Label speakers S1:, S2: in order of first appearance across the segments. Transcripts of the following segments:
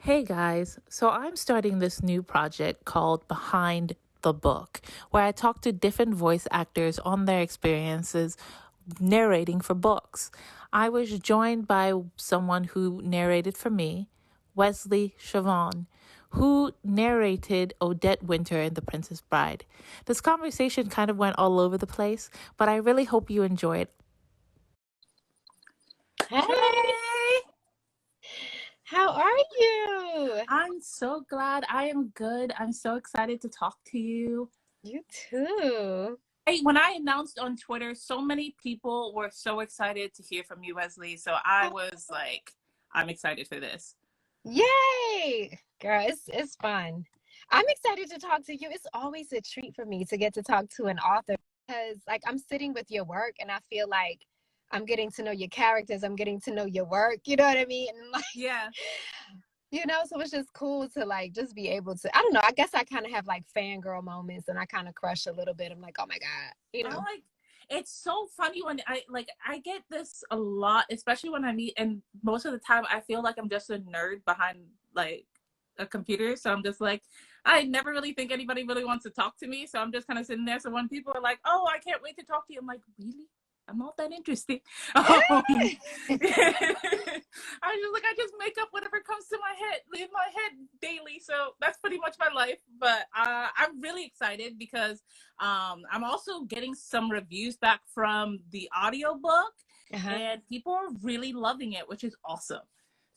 S1: Hey guys, so I'm starting this new project called Behind the Book, where I talk to different voice actors on their experiences narrating for books. I was joined by someone who narrated for me, Wesleigh Siobhan, who narrated Odette Winter in The Princess Bride. This conversation kind of went all over the place, but I really hope you enjoy it.
S2: Hey, how are you?
S1: I'm so glad. I am good. I'm so excited to talk to you.
S2: You too.
S1: When I announced on Twitter, so many people were so excited to hear from you, Wesleigh. So I was like, I'm excited for this.
S2: Yay! Girl, it's fun. I'm excited to talk to you. It's always a treat for me to get to talk to an author because like I'm sitting with your work and I feel like I'm getting to know your characters, I'm getting to know your work, you know what I mean? And like
S1: Yeah.
S2: so it's just cool to like just be able to, I don't know, I guess I kind of have like fangirl moments and I kind of crush a little bit. I'm like, oh my God, you know.
S1: It's so funny when I get this a lot, especially when I meet, and most of the time I feel like I'm just a nerd behind like a computer. So I'm just like, I never really think anybody really wants to talk to me. So I'm just kind of sitting there. So when people are like, "Oh, I can't wait to talk to you," I'm like, "Really? I'm not that interesting." I just make up whatever comes to my head in my head daily. So that's pretty much my life. But I'm really excited because I'm also getting some reviews back from the audiobook, and people are really loving it, which is awesome.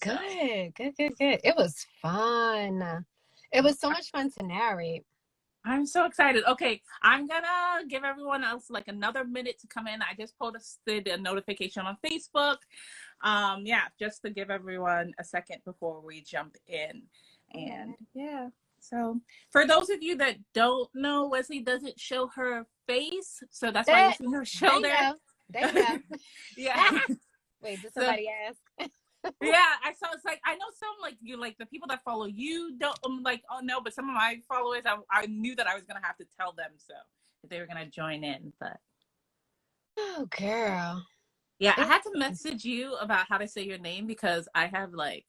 S2: So. Good. It was fun. It was so much fun to narrate.
S1: I'm so excited. Okay, I'm gonna give everyone else like another minute to come in. I just posted a notification on Facebook. Just to give everyone a second before we jump in. And yeah, so for those of you that don't know, Wesleigh doesn't show her face, so that's why you're seeing her shoulder.
S2: They know.
S1: Yeah.
S2: Wait, did somebody ask?
S1: Yeah, I saw. It's like I know some like you, like the people that follow you don't. I'm like, oh no, but some of my followers, I knew that I was gonna have to tell them so if they were gonna join in. But
S2: oh, girl.
S1: Yeah, I had to message you about how to say your name because I have like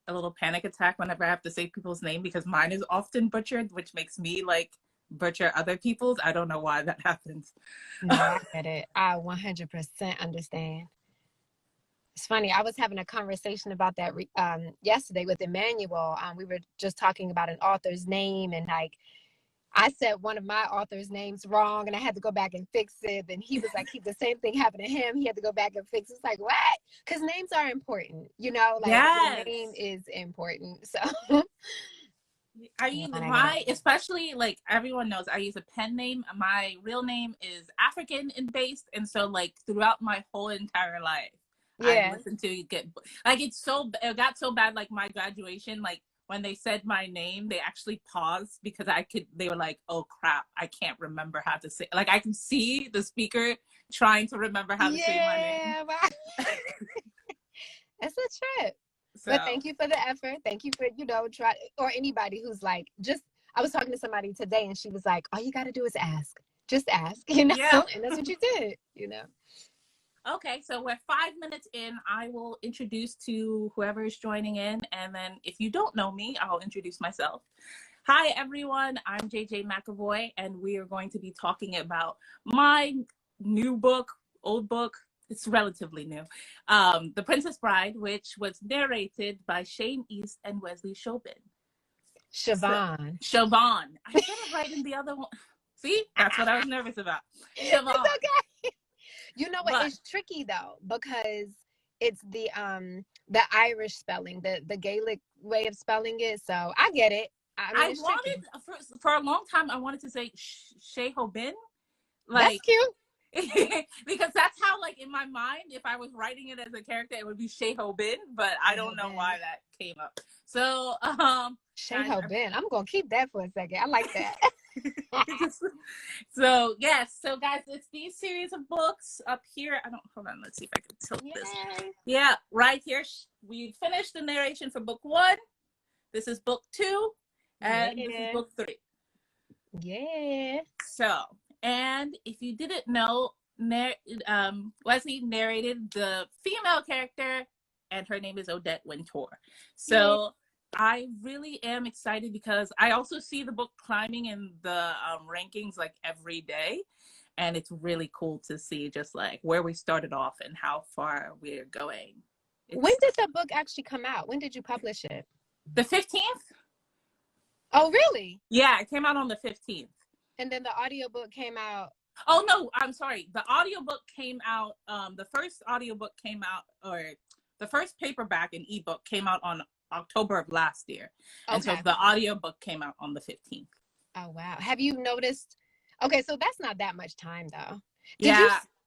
S1: a little panic attack whenever I have to say people's name because mine is often butchered, which makes me like butcher other people's. I don't know why that happens.
S2: No, I get it. I 100% understand. It's funny. I was having a conversation about that yesterday with Emmanuel. We were just talking about an author's name, and like I said one of my author's names wrong, and I had to go back and fix it. And he was like, the same thing happened to him. He had to go back and fix it. It's like, what? Because names are important, you know. Like your name is important. So
S1: I use especially like everyone knows I use a pen name. My real name is African and based, and so like throughout my whole entire life, I listened to get like it got so bad like my graduation, like when they said my name, they actually paused because they were like, oh crap, I can't remember how to say, like I can see the speaker trying to remember how to say my name.
S2: It's a trip. So. But thank you for the effort. Thank you for, try, or anybody who's like, I was talking to somebody today and she was like, all you got to do is ask. Just ask, and that's what you did,
S1: Okay, so we're 5 minutes in. I will introduce to whoever is joining in, and then if you don't know me, I'll introduce myself. Hi, everyone. I'm JJ McAvoy, and we are going to be talking about my new book, old book. It's relatively new. The Princess Bride, which was narrated by Shane East and Wesleigh Siobhan.
S2: Siobhan.
S1: Siobhan. I said it right in the other one. See? That's what I was nervous about. Siobhan.
S2: It's okay. You know what? It's tricky though because it's the Irish spelling, the Gaelic way of spelling it. So I get it. I mean,
S1: wanted for a long time. I wanted to say Shehobin.
S2: Like, that's cute.
S1: Because that's how, like, in my mind, if I was writing it as a character, it would be Shehobin. But I don't know why that came up. So
S2: Shehobin. I'm gonna keep that for a second. I like that.
S1: So yes, so guys, it's these series of books up here. Hold on, let's see if I can tilt this. Yeah, right here. We finished the narration for book 1. This is book 2, and this is book 3.
S2: Yeah.
S1: So, and if you didn't know, Wesleigh narrated the female character, and her name is Odette Winter. So I really am excited because I also see the book climbing in the rankings like every day. And it's really cool to see just like where we started off and how far we're going.
S2: When did the book actually come out? When did you publish it?
S1: The 15th?
S2: Oh, really?
S1: Yeah, it came out on the 15th.
S2: And then the audiobook came out.
S1: Oh, no, I'm sorry. The audiobook came out, the first audiobook came out, or the first paperback and ebook came out on October of last year. And so the audiobook came out on the 15th.
S2: Oh, wow. Have you noticed? Okay, so that's not that much time though.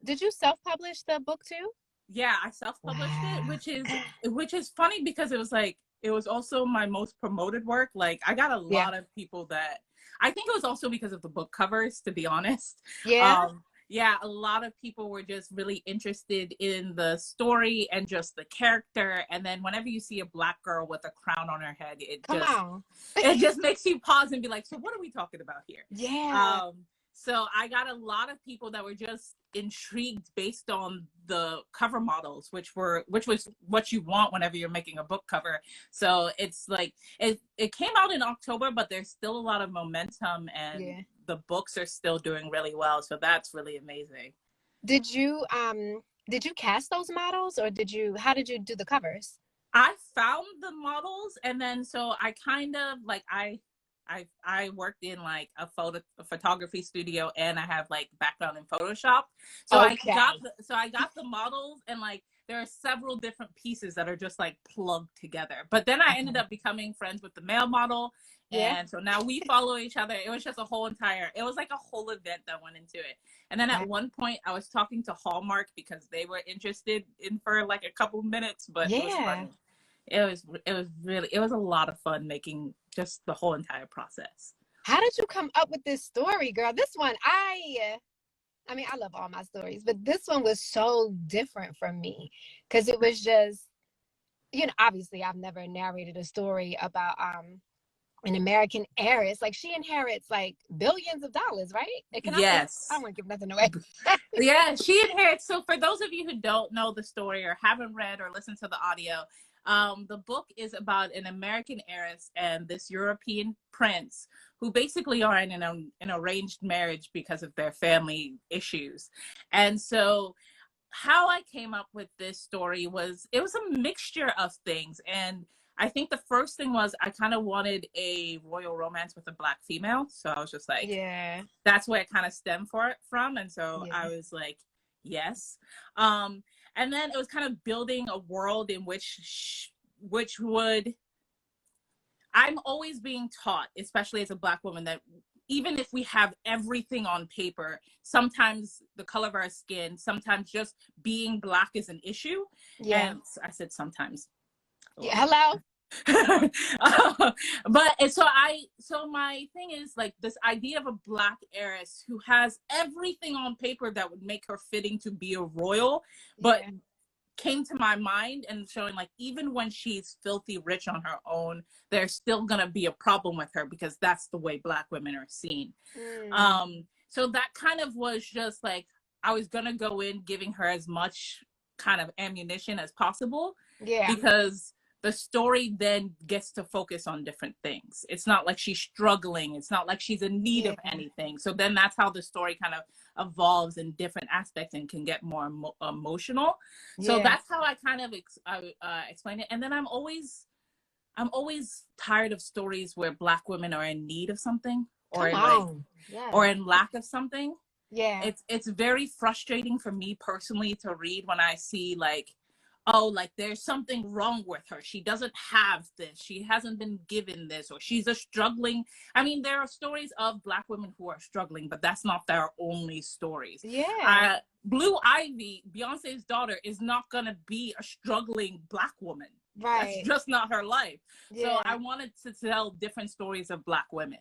S2: Did you self-publish the book too?
S1: Yeah, I self-published it, which is funny because it was like, it was also my most promoted work. Like I got a lot of people that, I think it was also because of the book covers, to be honest. Yeah, a lot of people were just really interested in the story and just the character. And then whenever you see a Black girl with a crown on her head, it just makes you pause and be like, so what are we talking about here?
S2: Yeah.
S1: So I got a lot of people that were just intrigued based on the cover models, which was what you want whenever you're making a book cover. So it's like, it came out in October, but there's still a lot of momentum and the books are still doing really well. So that's really amazing.
S2: Did you cast those models, or how did you do the covers?
S1: I found the models, and then so I kind of like, I worked in like a photography studio, and I have like background in Photoshop. So I got the models, and like there are several different pieces that are just like plugged together. But then I ended up becoming friends with the male model. And so now we follow each other. It was just it was like a whole event that went into it. And then at one point I was talking to Hallmark because they were interested in for like a couple minutes, but it was funny. It was a lot of fun making just the whole entire process.
S2: How did you come up with this story, girl? This one, I mean, I love all my stories, but this one was so different from me because it was just, obviously I've never narrated a story about an American heiress. Like she inherits like billions of dollars, right?
S1: Yes.
S2: I don't want to give nothing away.
S1: Yeah, she inherits. So for those of you who don't know the story or haven't read or listened to the audio, the book is about an American heiress and this European prince who basically are in an arranged marriage because of their family issues. And so how I came up with this story was, it was a mixture of things. And I think the first thing was I kind of wanted a royal romance with a Black female. So I was just like, that's where it kind of stemmed from. And so I was like, yes. And then it was kind of building a world in which I'm always being taught, especially as a Black woman, that even if we have everything on paper, sometimes the color of our skin, sometimes just being Black is an issue. And I said sometimes.
S2: Hello.
S1: But so my thing is like this idea of a Black heiress who has everything on paper that would make her fitting to be a royal, but came to my mind and showing like even when she's filthy rich on her own, there's still gonna be a problem with her because that's the way Black women are seen. So that kind of was just like, I was gonna go in giving her as much kind of ammunition as possible, because the story then gets to focus on different things. It's not like she's struggling. It's not like she's in need of anything. So then that's how the story kind of evolves in different aspects and can get more emotional. So that's how I kind of explain it. And then I'm always tired of stories where Black women are in need of something or in lack of something. It's very frustrating for me personally to read when I see like, oh, like there's something wrong with her. She doesn't have this. She hasn't been given this, or she's a struggling. I mean, there are stories of Black women who are struggling, but that's not their only stories. Blue Ivy, Beyonce's daughter, is not going to be a struggling Black woman. That's just not her life. So I wanted to tell different stories of Black women.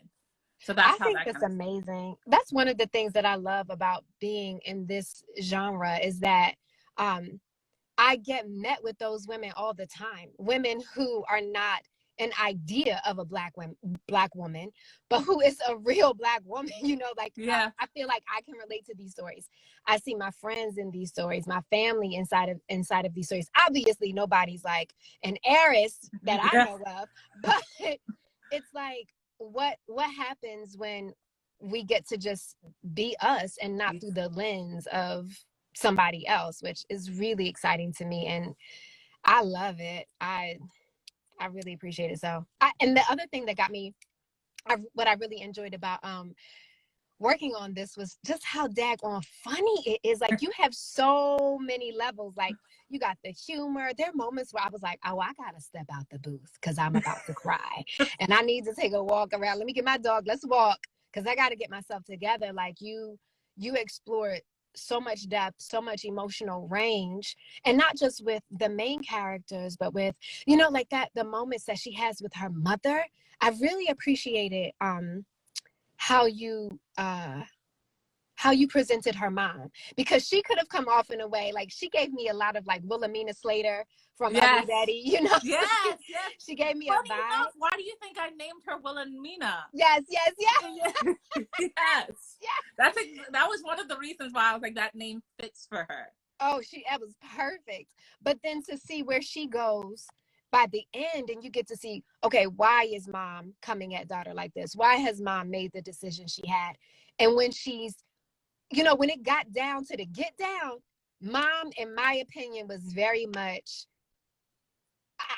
S1: So that's
S2: I think it's amazing. That's one of the things that I love about being in this genre is that I get met with those women all the time. Women who are not an idea of a black woman, but who is a real black woman. You know, like
S1: Yeah.
S2: I feel like I can relate to these stories. I see my friends in these stories, my family inside of these stories. Obviously, nobody's like an heiress that I know of, but it's like what happens when we get to just be us and not through the lens of somebody else, which is really exciting to me, and I love it. I really appreciate it. So, and the other thing that got me, what I really enjoyed about working on this was just how daggone funny it is. Like, you have so many levels. Like, you got the humor. There are moments where I was like, oh, I gotta step out the booth because I'm about to cry, and I need to take a walk around. Let me get my dog. Let's walk, because I got to get myself together. Like, you explore so much depth, so much emotional range, and not just with the main characters, but with, you know, like the moments that she has with her mother. I really appreciated how you presented her mom, because she could have come off in a way, like, she gave me a lot of like Wilhelmina Slater from Ugly Betty, you know.
S1: Yes.
S2: She gave me
S1: Funny
S2: a vibe.
S1: enough, why do you think I named her Wilhelmina?
S2: Yes.
S1: Yes.
S2: Yeah.
S1: That was one of the reasons why I was like, that name fits for her.
S2: Oh, that was perfect. But then to see where she goes by the end, and you get to see, okay, why is mom coming at daughter like this? Why has mom made the decision she had? And when she's, you know, when it got down to the get down, mom, in my opinion, was very much,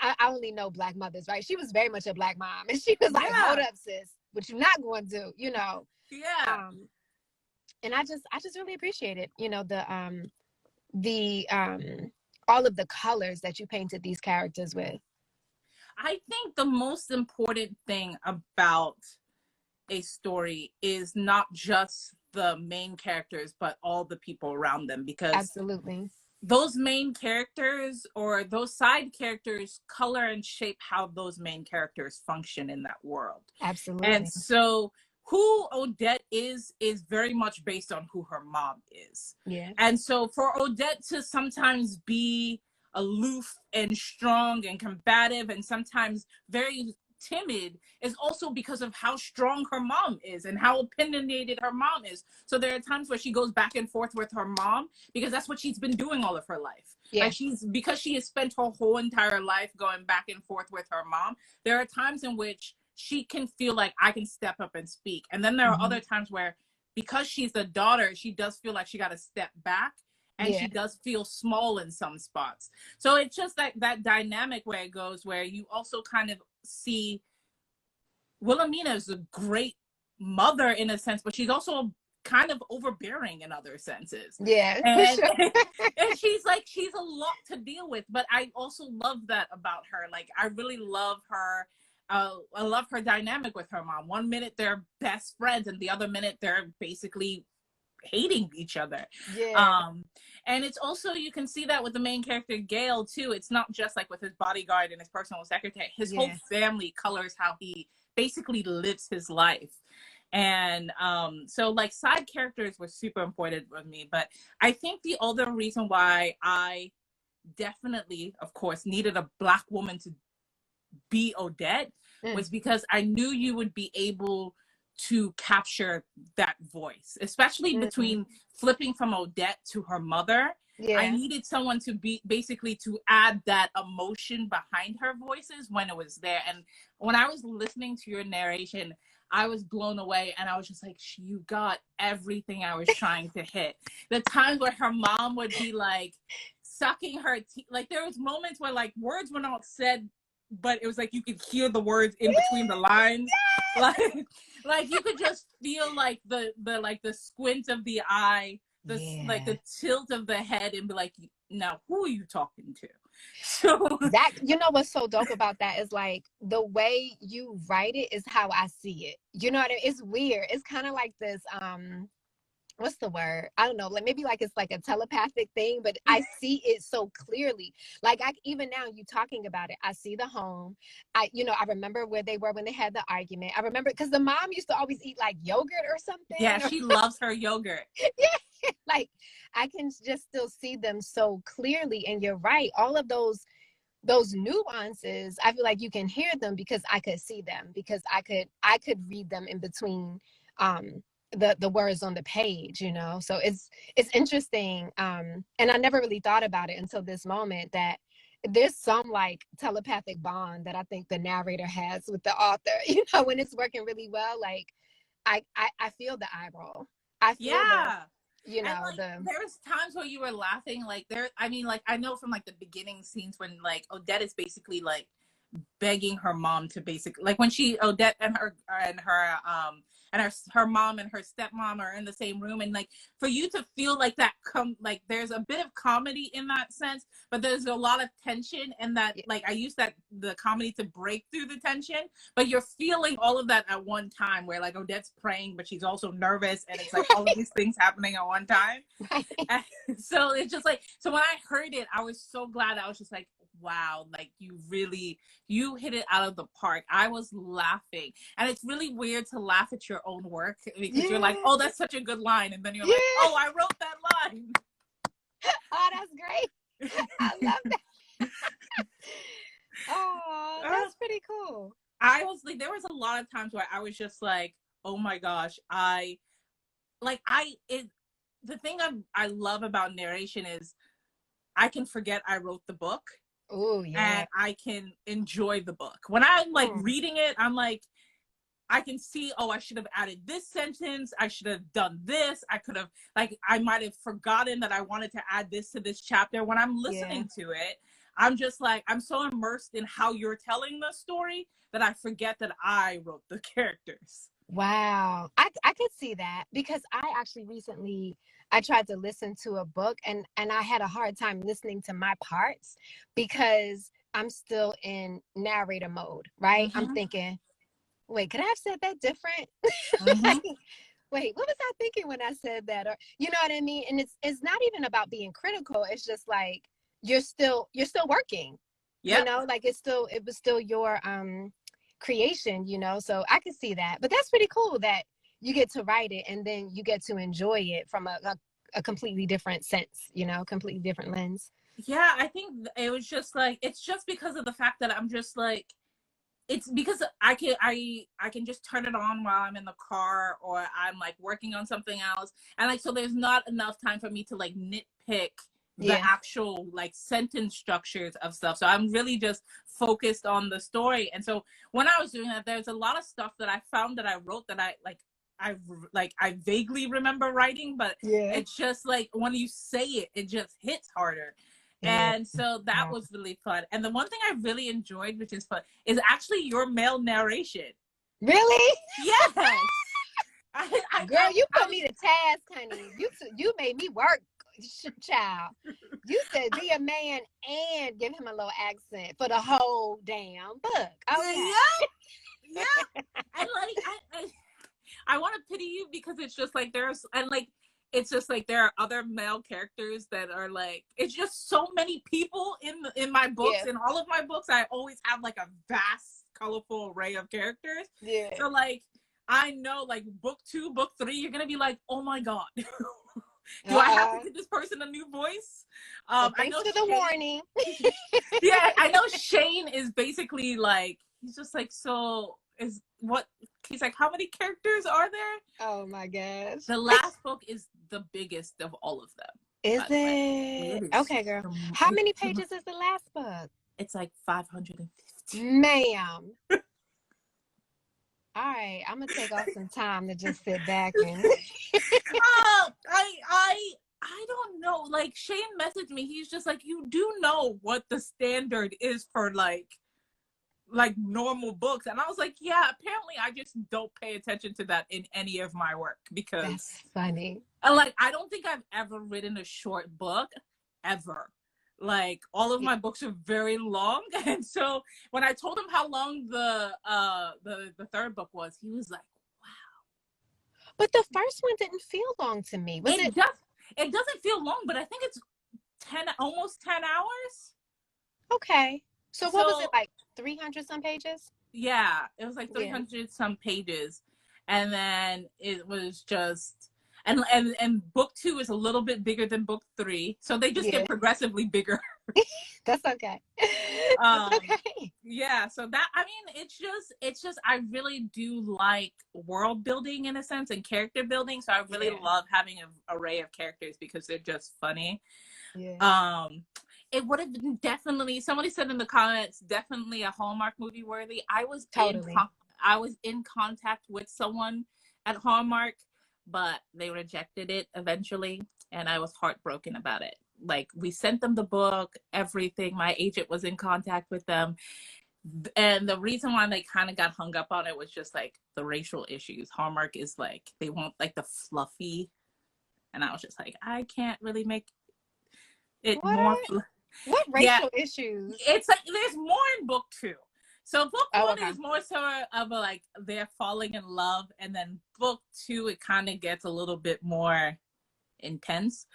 S2: I only know black mothers, right? She was very much a black mom. And she was like, hold up, sis, what you not going to do, you know?
S1: Yeah.
S2: And I just really appreciate it. You know, all of the colors that you painted these characters with.
S1: I think the most important thing about a story is not just the main characters, but all the people around them, because
S2: absolutely,
S1: those main characters or those side characters color and shape how those main characters function in that world.
S2: Absolutely.
S1: And so who Odette is very much based on who her mom is.
S2: Yeah.
S1: And so for Odette to sometimes be aloof and strong and combative and sometimes very timid is also because of how strong her mom is and how opinionated her mom is. So there are times where she goes back and forth with her mom because that's what she's been doing all of her life.
S2: Yeah.
S1: Like, because she has spent her whole entire life going back and forth with her mom, there are times in which she can feel like, I can step up and speak. And then there are other times where, because she's the daughter, she does feel like she got to step back, and she does feel small in some spots. So it's just that dynamic where it goes, where you also kind of see Wilhelmina is a great mother in a sense, but she's also kind of overbearing in other senses.
S2: Yeah.
S1: And, and she's a lot to deal with, but I also love that about her. Like, I really love her. I love her dynamic with her mom. One minute they're best friends, and the other minute they're basically hating each other.
S2: Yeah.
S1: And it's also, you can see that with the main character Gale too. It's not just like with his bodyguard and his personal secretary. His whole family colors how he basically lives his life. And so like side characters were super important with me. But I think the other reason why I definitely, of course, needed a Black woman to be Odette was because I knew you would be able to capture that voice, especially between flipping from Odette to her mother. I needed someone to be basically to add that emotion behind her voices when it was there. And when I was listening to your narration, I was blown away, and I was just like, you got everything I was trying to hit. The times where her mom would be like sucking her teeth, like there was moments where like words were not said, but it was like you could hear the words in between the lines. Like you could just feel like the squint of the eye, like the tilt of the head, and be like, now who are you talking to? So
S2: that, you know what's so dope about that is like the way you write it is how I see it. You know what I mean? It's weird. It's kind of like this what's the word? I don't know, like maybe like it's like a telepathic thing, but I see it so clearly. Like even now you talking about it, I see the home. I remember where they were when they had the argument. I remember because the mom used to always eat like yogurt or something.
S1: Yeah, she loves her yogurt.
S2: Yeah, like I can just still see them so clearly. And you're right, all of those those nuances, I feel like you can hear them because I could see them, because I could read them in between the words on the page, you know. So it's interesting. And I never really thought about it until this moment, that there's some like telepathic bond that I think the narrator has with the author, you know, when it's working really well. Like I feel the eye roll. I feel
S1: Yeah.
S2: you
S1: And
S2: know,
S1: like there was times where you were laughing, like there, I mean, like I know from like the beginning scenes when like Odette is basically like begging her mom to basically, like when Odette and her mom and her stepmom are in the same room, and like for you to feel like that like there's a bit of comedy in that sense, but there's a lot of tension, and that like I use the comedy to break through the tension, but you're feeling all of that at one time, where like Odette's praying but she's also nervous, and it's like all of these things happening at one time. And so it's just like, so when I heard it, I was so glad. I was just like, wow, like you hit it out of the park. I was laughing. And it's really weird to laugh at your own work, because you're like, oh, that's such a good line, and then you're like, oh, I wrote that line.
S2: Oh, that's great. I love that. Oh, that's pretty cool.
S1: I was like, there was a lot of times where I was just like, oh my gosh, the thing I love about narration is I can forget I wrote the book.
S2: Oh yeah.
S1: And I can enjoy the book. When I'm like reading it, I'm like, I can see, oh, I should have added this sentence. I should have done this. I could have, like, I might have forgotten that I wanted to add this to this chapter. When I'm listening to it, I'm just like, I'm so immersed in how you're telling the story that I forget that I wrote the characters.
S2: Wow. I could see that, because I actually recently, I tried to listen to a book, and I had a hard time listening to my parts because I'm still in narrator mode, right? I'm thinking, wait, could I have said that different? Like, wait, what was I thinking when I said that? Or, you know what I mean? And it's not even about being critical. It's just like you're still working. Yep. You know, like it was still your creation, you know. So I could see that. But that's pretty cool that you get to write it and then you get to enjoy it from a completely different sense, you know, completely different lens.
S1: Yeah, I think it was just like, it's just because of the fact that I'm just like, it's because I can just turn it on while I'm in the car, or I'm like working on something else, and like, so there's not enough time for me to like nitpick the actual like sentence structures of stuff. So I'm really just focused on the story. And so when I was doing that, there's a lot of stuff that I found that I wrote that I vaguely remember writing, but it's just like when you say it, it just hits harder. And so that was really fun. And the one thing I really enjoyed, which is fun, is actually your male narration.
S2: Really?
S1: Yes.
S2: Girl, you put me to task, honey. You made me work, child. You said be a man and give him a little accent for the whole damn book. Okay.
S1: Yeah. And like I want to pity you, because it's just like it's just like there are other male characters that are like, it's just so many people in my books. In all of my books, I always have like a vast, colorful array of characters. So like, I know like book 2, book 3, you're gonna be like, oh my god, do I have to give this person a new voice?
S2: I know for the warning.
S1: Yeah, I know Shane is basically like, he's just like, so is what he's like, how many characters are there?
S2: Oh my gosh.
S1: The last book is the biggest of all of them.
S2: Is it? Okay, girl. How many pages is the last book?
S1: It's like 550.
S2: Ma'am. All right, I'm gonna take off some time to just sit back and
S1: I don't know. Like, Shane messaged me. He's just like, you do know what the standard is for like normal books. And I was like, yeah, apparently I just don't pay attention to that in any of my work, because
S2: that's funny.
S1: Like, I don't think I've ever written a short book ever. Like, all of my books are very long. And so when I told him how long the third book was, he was like, wow.
S2: But the first one didn't feel long to me.
S1: It doesn't feel long, but I think it's almost 10 hours.
S2: Okay. So what was it, like 300 some pages?
S1: Yeah, it was like 300 some pages. And then it was just, And book 2 is a little bit bigger than book 3, so they just get progressively bigger.
S2: That's okay. That's okay.
S1: Yeah, so that, I mean, it's just I really do like world building in a sense, and character building, so I really love having an array of characters because they're just funny. It would have been definitely, somebody said in the comments, definitely a Hallmark movie worthy. I was in contact with someone at Hallmark, but they rejected it eventually, and I was heartbroken about it. Like, we sent them the book, everything. My agent was in contact with them, and the reason why they kind of got hung up on it was just like the racial issues. Hallmark is like, they want like the fluffy, and I was just like, I can't really make it more.
S2: What racial issues?
S1: It's like there's more in book 2. So book 1 is more so of a, like, they're falling in love, and then book 2 it kind of gets a little bit more intense.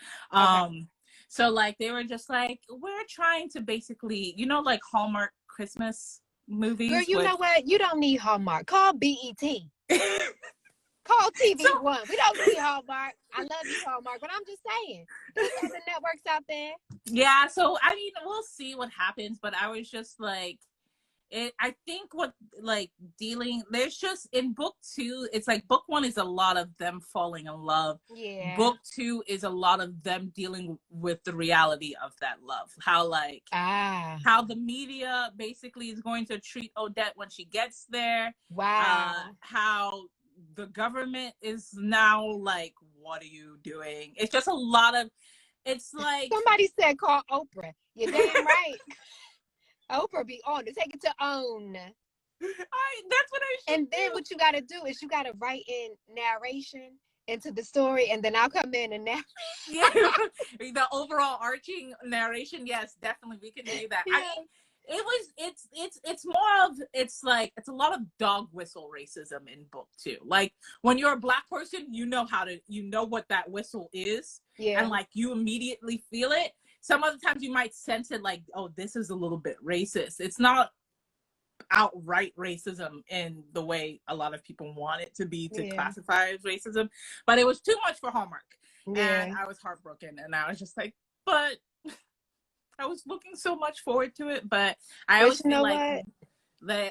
S1: So like they were just like, we're trying to basically, you know, like Hallmark Christmas movies.
S2: Girl, you know what? You don't need Hallmark. Call BET. Call TV1. We don't need Hallmark. I love you, Hallmark, but I'm just saying, there's other networks out there.
S1: Yeah, so I mean, we'll see what happens, but I was just like, I think what, like, there's just, in book 2, it's like book 1 is a lot of them falling in love. Book 2 is a lot of them dealing with the reality of that love. How, like, how the media basically is going to treat Odette when she gets there. How the government is now like, what are you doing? It's just a lot of, it's like,
S2: somebody said call Oprah. You're damn right. Oprah be on to take it to own.
S1: That's what I should
S2: And then what you got to do is you got to write in narration into the story, and then I'll come in and narrate.
S1: Yeah, the overall arching narration. Yes, definitely, we can do that. I mean, it's more of, it's like, it's a lot of dog whistle racism in book 2. Like, when you're a Black person, you know what that whistle is, and like you immediately feel it. Some other times you might sense it, like, oh, this is a little bit racist. It's not outright racism in the way a lot of people want it to be, to classify as racism, but it was too much for Hallmark, and I was heartbroken, and I was just like, but I was looking so much forward to it. But I always feel like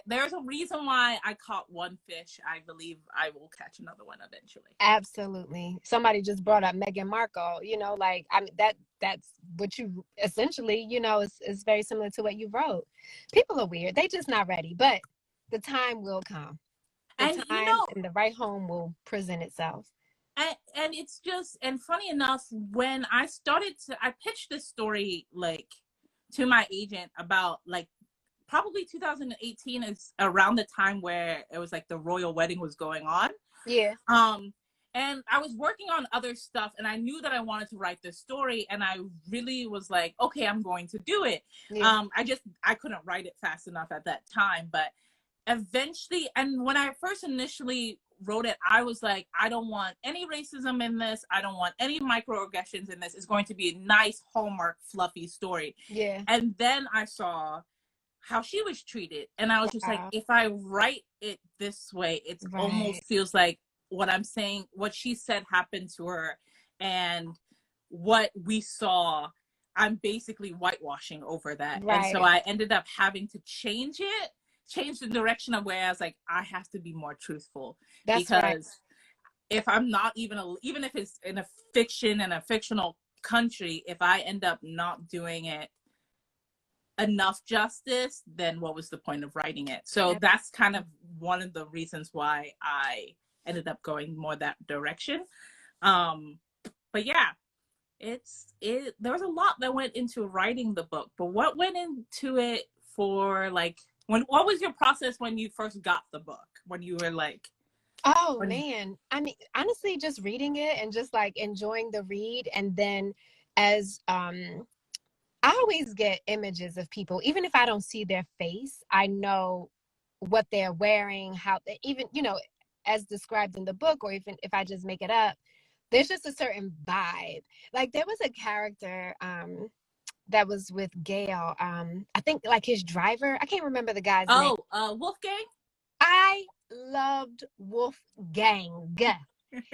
S1: there's a reason why I caught one fish. I believe I will catch another one eventually.
S2: Absolutely. Somebody just brought up Meghan Markle, you know, like, I mean, that's what you essentially, you know, is very similar to what you wrote. People are weird. They just not ready, but the time will come. And the right home will present itself.
S1: And it's just, and funny enough, when I pitched this story, like, to my agent about, like, probably 2018 is around the time where it was like the royal wedding was going on. And I was working on other stuff, and I knew that I wanted to write this story, and I really was like, okay, I'm going to do it. I couldn't write it fast enough at that time, but eventually, and when I first initially wrote it, I was like, I don't want any racism in this. I don't want any microaggressions in this. It's going to be a nice Hallmark fluffy story. And then I saw how she was treated, and I was just like, if I write it this way, it almost feels like what I'm saying, what she said happened to her, and what we saw, I'm basically whitewashing over that. And so I ended up having to change the direction of where I was like, I have to be more truthful. Because if I'm not even if it's in a fiction and a fictional country, if I end up not doing it enough justice, then what was the point of writing it? So that's kind of one of the reasons why I ended up going more that direction. But yeah, there was a lot that went into writing the book. But what went into it for, like, what was your process when you first got the book? When you were like,
S2: man, I mean, honestly, just reading it and just like enjoying the read. And then as I always get images of people, even if I don't see their face, I know what they're wearing, how they, even, you know, as described in the book, or even if I just make it up, there's just a certain vibe. Like, there was a character that was with Gail. I think, like, his driver. I can't remember the guy's name.
S1: Wolfgang?
S2: I loved Wolfgang.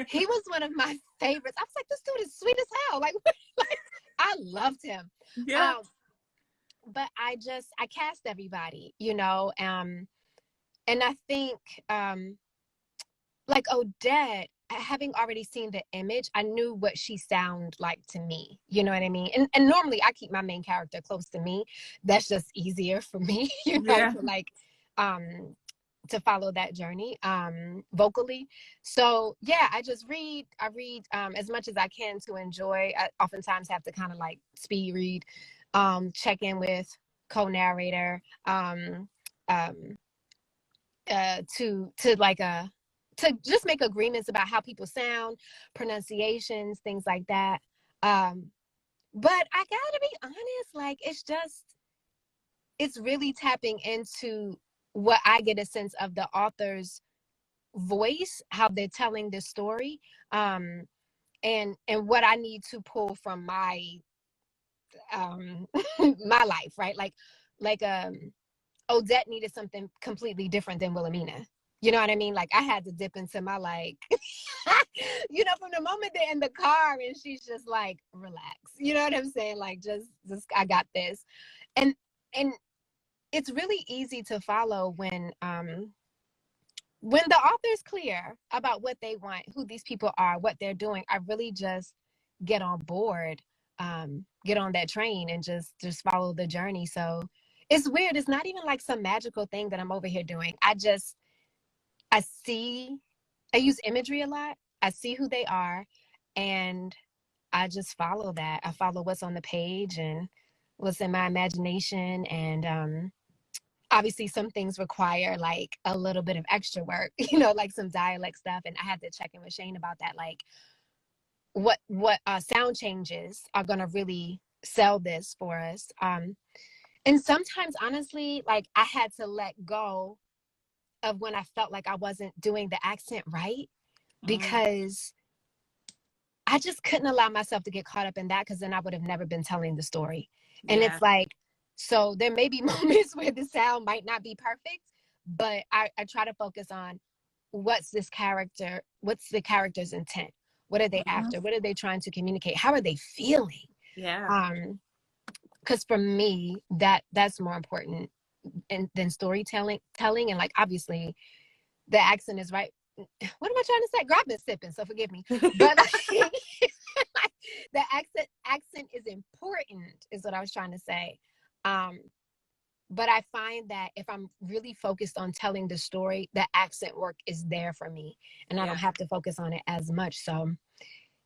S2: He was one of my favorites. I was like, this dude is sweet as hell. Like, like I loved him.
S1: Yeah.
S2: But I cast everybody, you know. And I think like Odette, having already seen the image, I knew what she sounded like to me. You know what I mean? And normally I keep my main character close to me. That's just easier for me, you know,
S1: Yeah.
S2: to like to follow that journey vocally. So yeah, I read as much as I can to enjoy. I oftentimes have to kind of like speed read, check in with co-narrator, to like to just make agreements about how people sound, pronunciations, things like that. But I gotta be honest, like it's really tapping into what I get a sense of the author's voice, how they're telling this story, and what I need to pull from my my life, right? Like Odette needed something completely different than Wilhelmina. You know what I mean? Like I had to dip into my like, you know, from the moment they're in the car and she's just like, relax. You know what I'm saying? Like just I got this. And it's really easy to follow when the author's clear about what they want, who these people are, what they're doing. I really just get on board, get on that train and just follow the journey. So it's weird. It's not even like some magical thing that I'm over here doing. I use imagery a lot. I see who they are and I just follow that. I follow what's on the page and what's in my imagination. And obviously some things require like a little bit of extra work, you know, like some dialect stuff. And I had to check in with Shane about that. Like what sound changes are going to really sell this for us. And sometimes, honestly, like I had to let go of when I felt like I wasn't doing the accent right, because I just couldn't allow myself to get caught up in that, because then I would have never been telling the story. And it's like, so there may be moments where the sound might not be perfect, but I try to focus on what's the character's intent? What are they after? What are they trying to communicate? How are they feeling?
S1: Yeah.
S2: Because for me, that's more important than storytelling. And like obviously, the accent is right. What am I trying to say? Girl, I've been sipping, so forgive me. But like, the accent is important, is what I was trying to say. But I find that if I'm really focused on telling the story, the accent work is there for me, and I don't have to focus on it as much. So,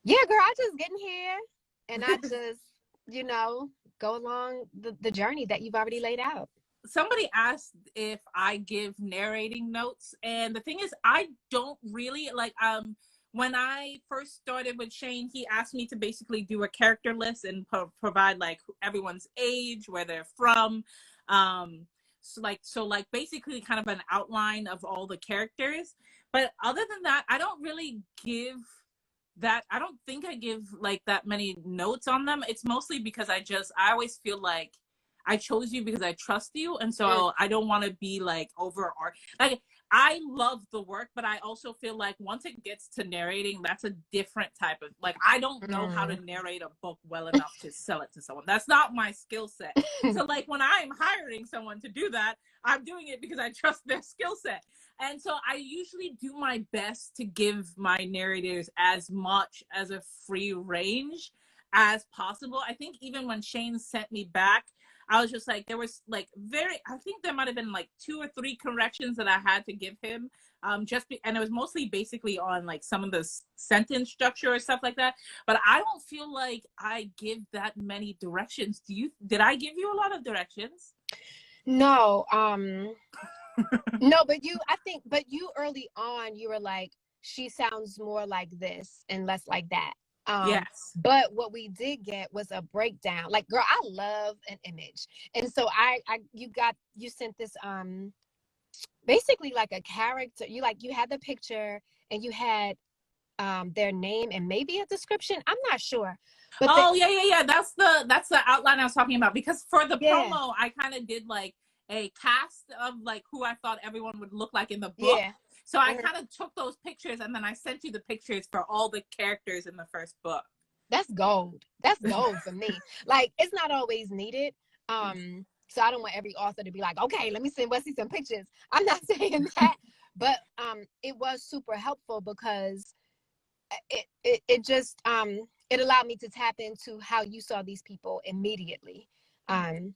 S2: yeah, girl, I just get in here and I just, you know, go along the journey that you've already laid out.
S1: Somebody asked if I give narrating notes, and the thing is, I don't really like. When I first started with Shane, he asked me to basically do a character list and provide like everyone's age, where they're from, so like basically kind of an outline of all the characters. But other than that, I don't really give that. I don't think I give like that many notes on them. It's mostly because I always feel like I chose you because I trust you, and so I don't want to be like over or like. I love the work, but I also feel like once it gets to narrating, that's a different type of, like, I don't know how to narrate a book well enough to sell it to someone. That's not my skill set. So like when I'm hiring someone to do that, I'm doing it because I trust their skill set. And so I usually do my best to give my narrators as much as a free range as possible. I think even when Shane sent me back, I was just like, there was like I think there might have been like 2 or 3 corrections that I had to give him. And it was mostly basically on like some of the sentence structure or stuff like that. But I don't feel like I give that many directions. Did I give you a lot of directions?
S2: No, no, but you early on, you were like, she sounds more like this and less like that.
S1: Yes.
S2: But what we did get was a breakdown. Like, girl, I love an image. And so you sent this, basically like a character. You had the picture and you had, their name and maybe a description. I'm not sure. But
S1: yeah. That's the outline I was talking about, because for the promo, I kind of did like a cast of like who I thought everyone would look like in the book.
S2: Yeah.
S1: So I kind of took those pictures and then I sent you the pictures for all the characters in the first book.
S2: That's gold. That's gold for me. Like, it's not always needed. So I don't want every author to be like, okay, let me send Wesley some pictures. I'm not saying that, but it was super helpful because it just it allowed me to tap into how you saw these people immediately. And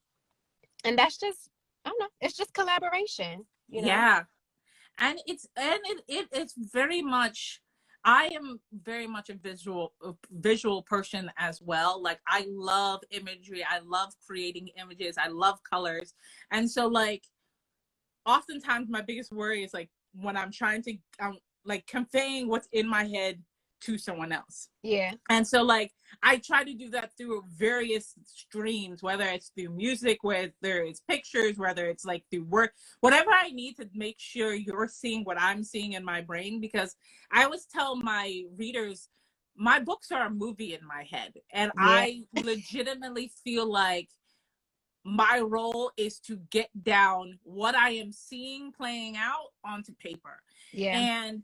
S2: that's just, I don't know, it's just collaboration, you know?
S1: Yeah. And it's very much, I am very much a visual person as well. Like, I love imagery, I love creating images, I love colors. And so like oftentimes my biggest worry is like when I'm trying to like conveying what's in my head to someone else.
S2: Yeah.
S1: And so like I try to do that through various streams, whether it's through music, whether it's pictures, whether it's like through work, whatever I need to make sure you're seeing what I'm seeing in my brain. Because I always tell my readers, my books are a movie in my head, and I legitimately feel like my role is to get down what I am seeing playing out onto paper.
S2: Yeah.
S1: And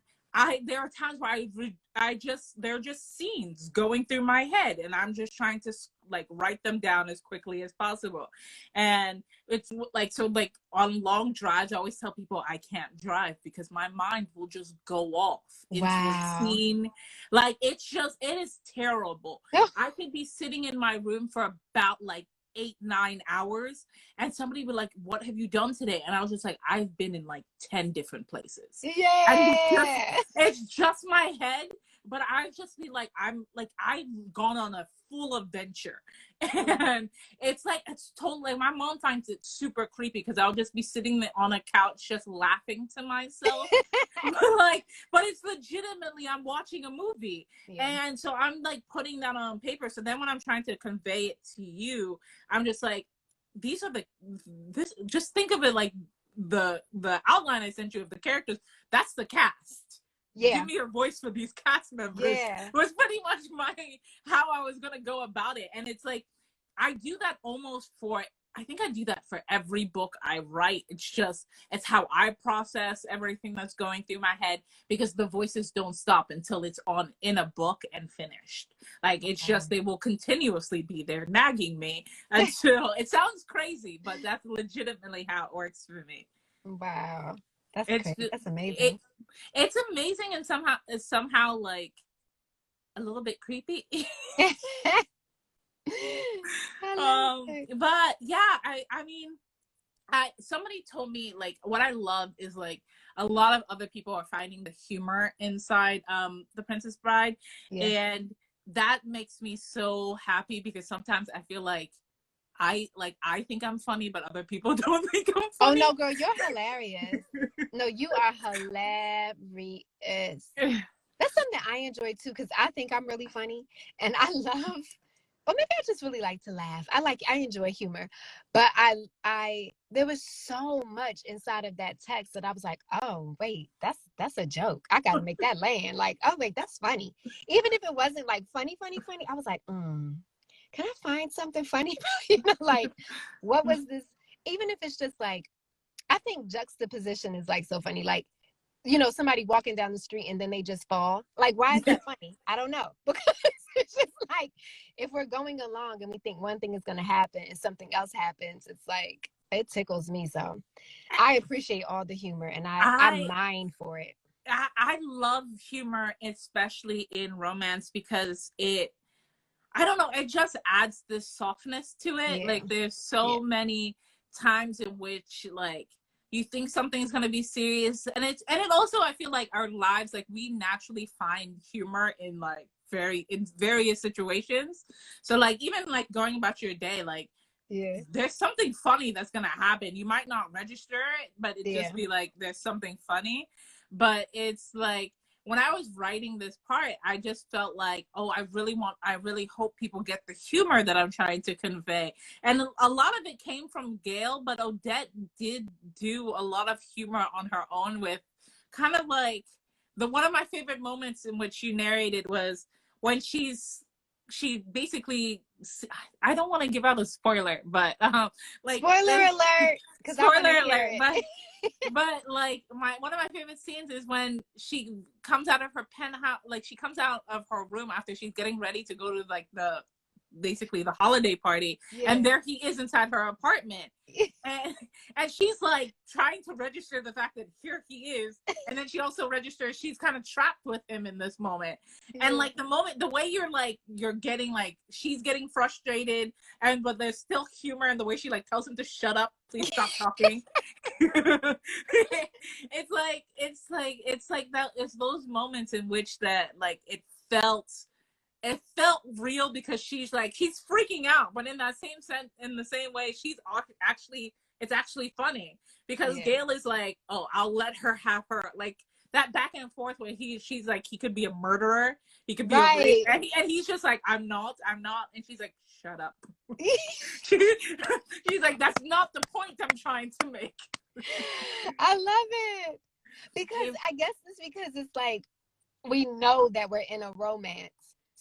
S1: there are times where they're just scenes going through my head, and I'm just trying to like write them down as quickly as possible. And it's like, so like on long drives, I always tell people I can't drive because my mind will just go off into a scene. Like, it is terrible. I could be sitting in my room for about like 8-9 hours and somebody would like, what have you done today? And I was just like, I've been in like 10 different places. And it's just my head, but I just be like, I've gone on a full adventure. And it's like, it's totally, my mom finds it super creepy because I'll just be sitting there on a couch just laughing to myself. But it's legitimately, I'm watching a movie. And so I'm like putting that on paper. So then when I'm trying to convey it to you, I'm just like, just think of it like the outline I sent you of the characters, that's the cast. Give me your voice for these cast members. Was pretty much how I was gonna go about it. And it's like, I do that I think I do that for every book I write. It's how I process everything that's going through my head, because the voices don't stop until it's in a book and finished. Like, it's just, they will continuously be there nagging me until it sounds crazy, but that's legitimately how it works for me.
S2: Wow. That's crazy. That's amazing.
S1: It's amazing, and somehow like a little bit creepy. But yeah, I mean, somebody told me, like, what I love is like a lot of other people are finding the humor inside The Princess Bride, and that makes me so happy, because sometimes I feel like I think I'm funny, but other people don't think I'm funny.
S2: Oh no, girl, you're hilarious. No, you are hilarious. That's something I enjoy too, because I think I'm really funny, and I love, or maybe I just really like to laugh. I enjoy humor, but there was so much inside of that text that I was like, oh wait, that's a joke. I got to make that land. Like, oh wait, that's funny. Even if it wasn't like funny, I was like, can I find something funny? You know, like, what was this? Even if it's just like, I think juxtaposition is like so funny. Like, you know, somebody walking down the street and then they just fall. Like, why is that funny? I don't know. Because it's just like, if we're going along and we think one thing is going to happen and something else happens, it's like, it tickles me. So I appreciate all the humor, and I mine for it.
S1: I love humor, especially in romance, because I don't know, it just adds this softness to it. Like, there's so many times in which like you think something's going to be serious, and it also, I feel like our lives, like, we naturally find humor in like in various situations. So like, even like going about your day, like, there's something funny that's going to happen. You might not register it, but it just be like, there's something funny. But it's like, when I was writing this part, I just felt like, oh, I really hope people get the humor that I'm trying to convey. And a lot of it came from Gail, but Odette did do a lot of humor on her own, with kind of like one of my favorite moments in which you narrated was when she basically, I don't want to give out a spoiler, but like,
S2: spoiler alert, because I want to hear it.
S1: But But like one of my favorite scenes is when she comes out of her penthouse, like she comes out of her room after she's getting ready to go to like basically the holiday party, and there he is inside her apartment, and she's like trying to register the fact that here he is, and then she also registers she's kind of trapped with him in this moment. And like the way you're getting like she's getting frustrated, but there's still humor in the way she like tells him to shut up, please stop talking. it's like that, it's those moments in which that like it felt real, because she's like, he's freaking out, but in that same sense, in the same way, she's actually, it's actually funny, because Gail is like, oh, I'll let her have her, like that back and forth where she's like, he could be a murderer, he could be a rape, and he's just like, I'm not, and she's like, shut up. She's like, that's not the point I'm trying to make.
S2: I love it, because I guess it's because it's like, we know that we're in a romance,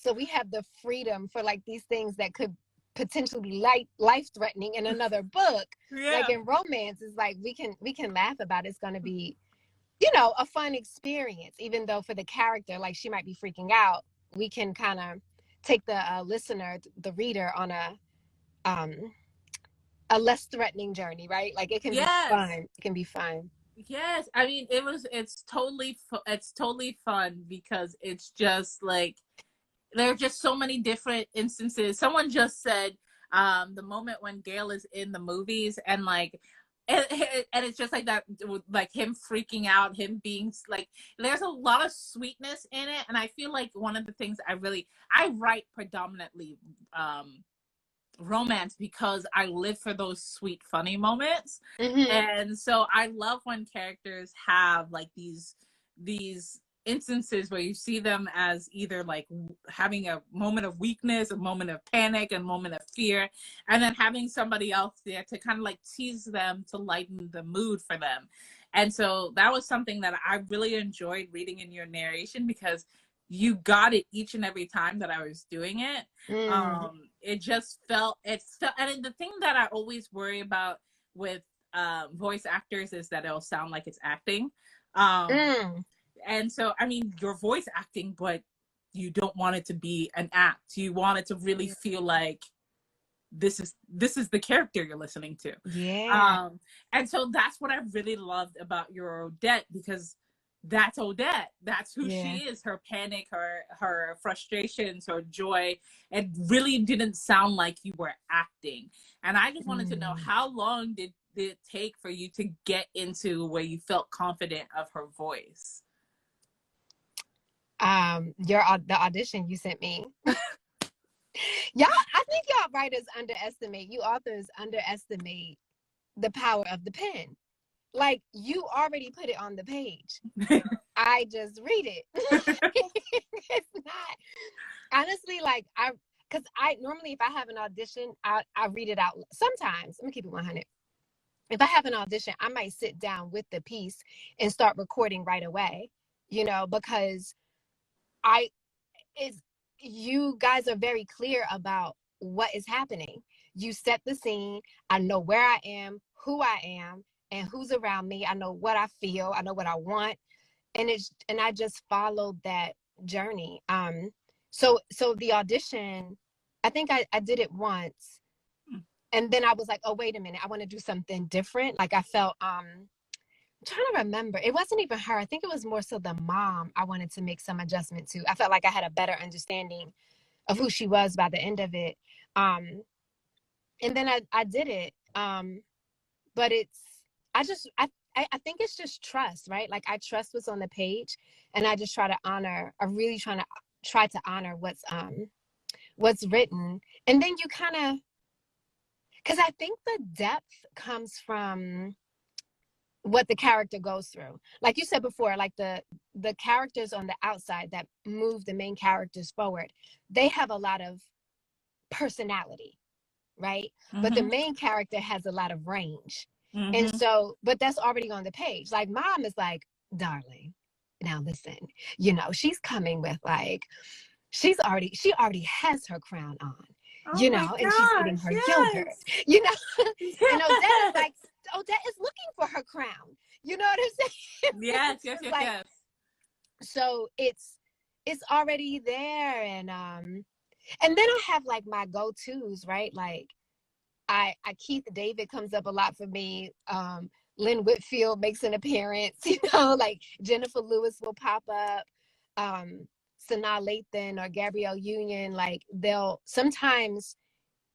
S2: so we have the freedom for like these things that could potentially be life-threatening in another book. Like in romance, it's like we can laugh about it. It's going to be, you know, a fun experience, even though for the character, like she might be freaking out. We can kind of take the listener, the reader, on a less threatening journey, right? Like it can be fun. It can be fun.
S1: Yes, I mean it's totally fun, because it's just like there are just so many different instances. Someone just said the moment when Gail is in the movies, and like and it's just like that, like him freaking out, him being like, there's a lot of sweetness in it. And I feel like one of the things I write predominantly romance, because I live for those sweet, funny moments. And so I love when characters have like these instances where you see them as either like having a moment of weakness, a moment of panic, a moment of fear, and then having somebody else there to kind of like tease them, to lighten the mood for them. And so that was something that I really enjoyed reading in your narration, because you got it each and every time that I was doing it. It just felt, and the thing that I always worry about with voice actors is that it'll sound like it's acting. And so, I mean, you're voice acting, but you don't want it to be an act. You want it to really feel like this is the character you're listening to. And so that's what I really loved about your Odette, because that's Odette. That's who she is. Her panic, her frustrations, her joy. It really didn't sound like you were acting. And I just wanted to know, how long did it take for you to get into where you felt confident of her voice?
S2: The audition you sent me. I think y'all writers underestimate, you authors underestimate the power of the pen. Like, you already put it on the page. I just read it. It's not, honestly, like, because I normally, if I have an audition, I read it out. Sometimes, let me keep it 100. If I have an audition, I might sit down with the piece and start recording right away, you know, because you guys are very clear about what is happening. You set the scene. I know where I am, who I am, and who's around me. I know what I feel. I know what I want. And I just followed that journey. So the audition, I think I did it once. And then I was like, oh, wait a minute, I want to do something different. Like I felt, I'm trying to remember. It wasn't even her. I think it was more so the mom I wanted to make some adjustment to. I felt like I had a better understanding of who she was by the end of it. And then I did it. But I think it's just trust, right? Like I trust what's on the page, and I just try to honor, I really try to honor what's written. And then you kind of, because I think the depth comes from what the character goes through. Like you said before, like the characters on the outside that move the main characters forward, they have a lot of personality, right? But the main character has a lot of range. And so, but that's already on the page. Like mom is like, darling, now listen, you know, she's coming with like, she already has her crown on.
S1: Oh
S2: you
S1: my
S2: know, and she's eating
S1: gosh,
S2: her yogurt,
S1: yes.
S2: you know. And Odette is
S1: Yes.
S2: like, Odette is looking for her crown. You know what I'm saying?
S1: Yes,
S2: It's
S1: yes,
S2: just
S1: yes,
S2: like,
S1: yes.
S2: so it's already there. And then I have like my go-tos, right? Like I Keith David comes up a lot for me. Lynn Whitfield makes an appearance, you know, like Jennifer Lewis will pop up. Sanaa Lathan or Gabrielle Union, like they'll sometimes,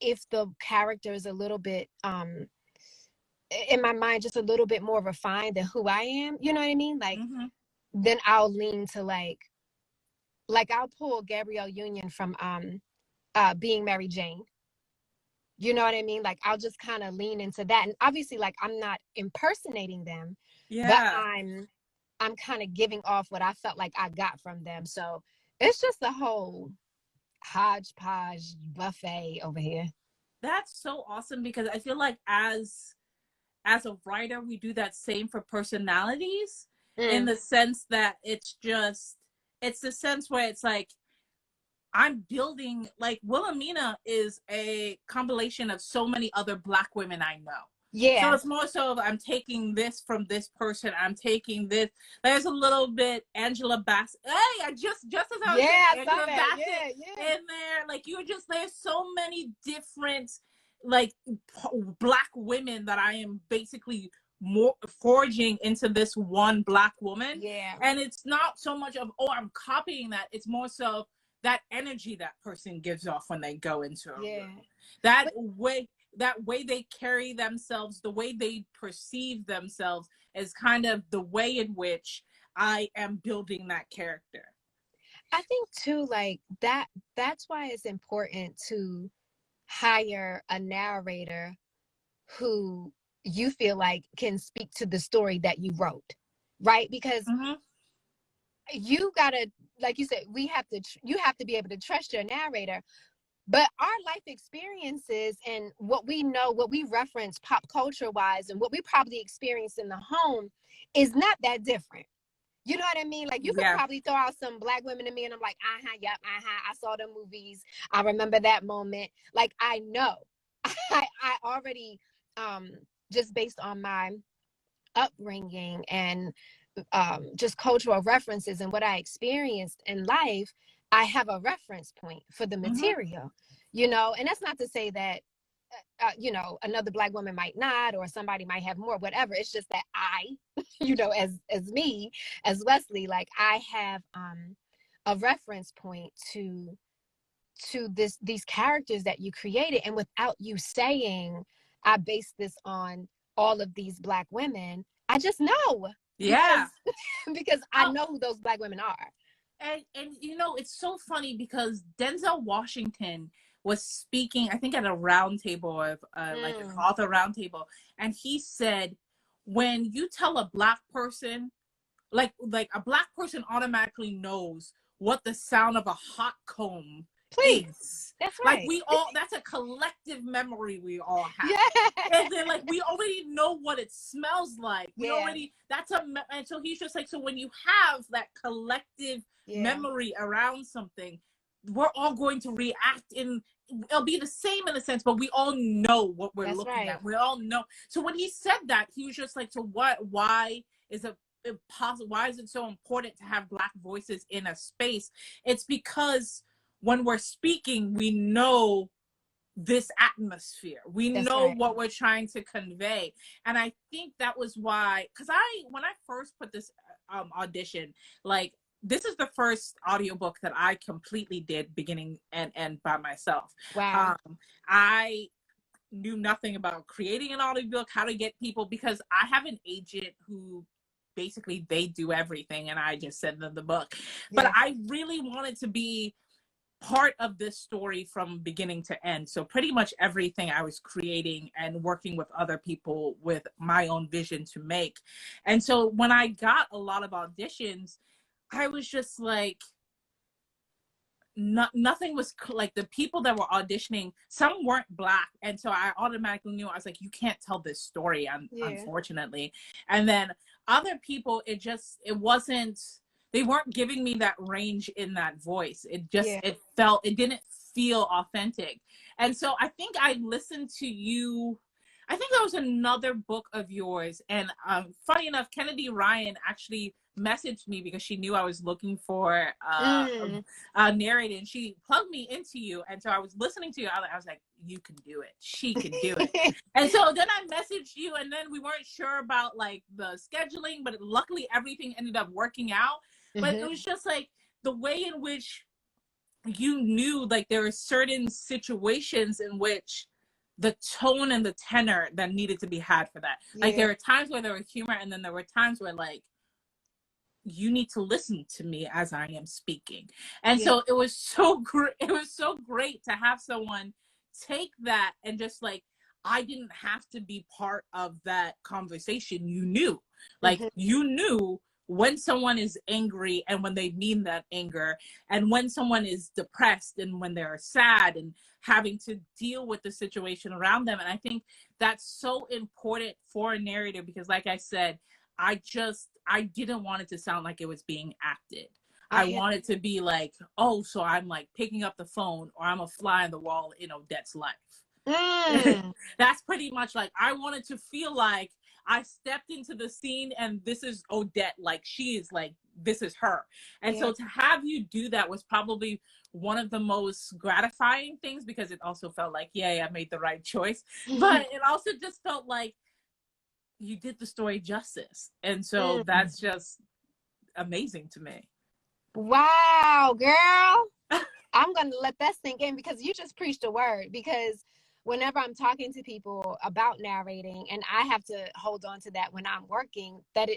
S2: if the character is a little bit in my mind just a little bit more refined than who I am, you know what I mean? Like
S1: Mm-hmm.
S2: then I'll lean to like I'll pull Gabrielle Union from Being Mary Jane. You know what I mean? Like I'll just kind of lean into that. And obviously like I'm not impersonating them, but
S1: Yeah.
S2: I'm kind of giving off what I felt like I got from them. So it's just a whole hodgepodge buffet over here.
S1: That's so awesome because I feel like as a writer, we do that same for personalities in
S2: Mm,
S1: the sense that it's the sense where it's like I'm building, like Wilhelmina is a compilation of so many other Black women I know. So
S2: yeah.
S1: it's more so of I'm taking this from this person. I'm taking this. There's a little bit Angela Bassett. Hey, I just as I was saying,
S2: Yeah, I saw
S1: Angela
S2: that.
S1: Bassett
S2: Yeah, yeah.
S1: in there. Like you were just there's so many different like Black women that I am basically more forging into this one Black woman.
S2: Yeah.
S1: And it's not so much of I'm copying that. It's more so that energy that person gives off when they go into a
S2: Yeah.
S1: room. That way they carry themselves, the way they perceive themselves is kind of the way in which I am building that character.
S2: I think too, like that's why it's important to hire a narrator who you feel like can speak to the story that you wrote, right? Because
S1: Mm-hmm.
S2: you gotta, like you said, you have to be able to trust your narrator. But our life experiences and what we know, what we reference pop culture wise, and what we probably experience in the home is not that different. You know what I mean? Like you could
S1: Yeah.
S2: probably throw out some Black women to me and I'm like, yep, I saw the movies. I remember that moment. Like I know. I already just based on my upbringing and just cultural references and what I experienced in life, I have a reference point for the
S1: Mm-hmm.
S2: material, you know. And that's not to say that you know, another Black woman might not, or somebody might have more, whatever. It's just that I, you know, as me, as Wesleigh, like I have a reference point to these characters that you created, and without you saying, I base this on all of these Black women, I just know
S1: Yeah.
S2: because because I
S1: Oh,
S2: know who those Black women are.
S1: and you know it's so funny because Denzel Washington was speaking, I think, at a round table of like an
S2: Mm,
S1: author round table, and he said, when you tell a Black person, like a Black person automatically knows what the sound of a hot comb
S2: please,
S1: is.
S2: that's
S1: Like
S2: right.
S1: we all, that's a collective memory we all have.
S2: Yeah,
S1: And then like we already know what it smells like. We
S2: yeah,
S1: already and so he's just like, so when you have that collective
S2: yeah.
S1: memory around something, we're all going to react in, it'll be the same in a sense, but we all know what we're
S2: That's
S1: looking
S2: right.
S1: at. We all know. So when he said that, he was just like, so what, why is it possible, why is it so important to have Black voices in a space? It's because when we're speaking, we know this atmosphere, we
S2: That's
S1: know
S2: right.
S1: what we're trying to convey. And I think that was why, because when I first put this audition, like this is the first audiobook that I completely did beginning and end by myself.
S2: Wow.
S1: um I knew nothing about creating an audiobook, how to get people, because I have an agent who basically they do everything and I just send them the book. But
S2: Yeah.
S1: I really wanted to be part of this story from beginning to end. So pretty much everything I was creating and working with other people with my own vision to make. And so when I got a lot of auditions, I was just like, nothing was like the people that were auditioning, some weren't Black, and so I automatically knew, I was like, you can't tell this story,
S2: Yeah.
S1: unfortunately. And then other people, it wasn't, they weren't giving me that range in that voice. It
S2: Yeah.
S1: just, it didn't feel authentic. And so I think I listened to you. I think there was another book of yours, and funny enough, Kennedy Ryan actually messaged me because she knew I was looking for narrated, and she plugged me into you. And so I was listening to you. I was like, you can do it. She can do it. And so then I messaged you, and then we weren't sure about like the scheduling, but luckily everything ended up working out. But it was just like the way in which you knew, like there were certain situations in which the tone and the tenor that needed to be had for that. Like there were times where there were humor, and then there were times where like, you need to listen to me as I am speaking. And so it was so great. It was so great to have someone take that and just like, I didn't have to be part of that conversation. You knew, like you knew when someone is angry and when they mean that anger, and when someone is depressed and when they're sad and having to deal with the situation around them. And I think that's so important for a narrator, because like I said, I didn't want it to sound like it was being acted. I wanted to be like, oh, so I'm like picking up the phone, or I'm a fly on the wall in Odette's life. That's pretty much like, I wanted to feel like I stepped into the scene and this is Odette, like she is like, this is her. And so to have you do that was probably one of the most gratifying things, because it also felt like, I made the right choice. But it also just felt like you did the story justice. And so that's just amazing to me.
S2: Wow, girl. I'm going to let that sink in, because you just preached a word. Because whenever I'm talking to people about narrating, and I have to hold on to that when I'm working, that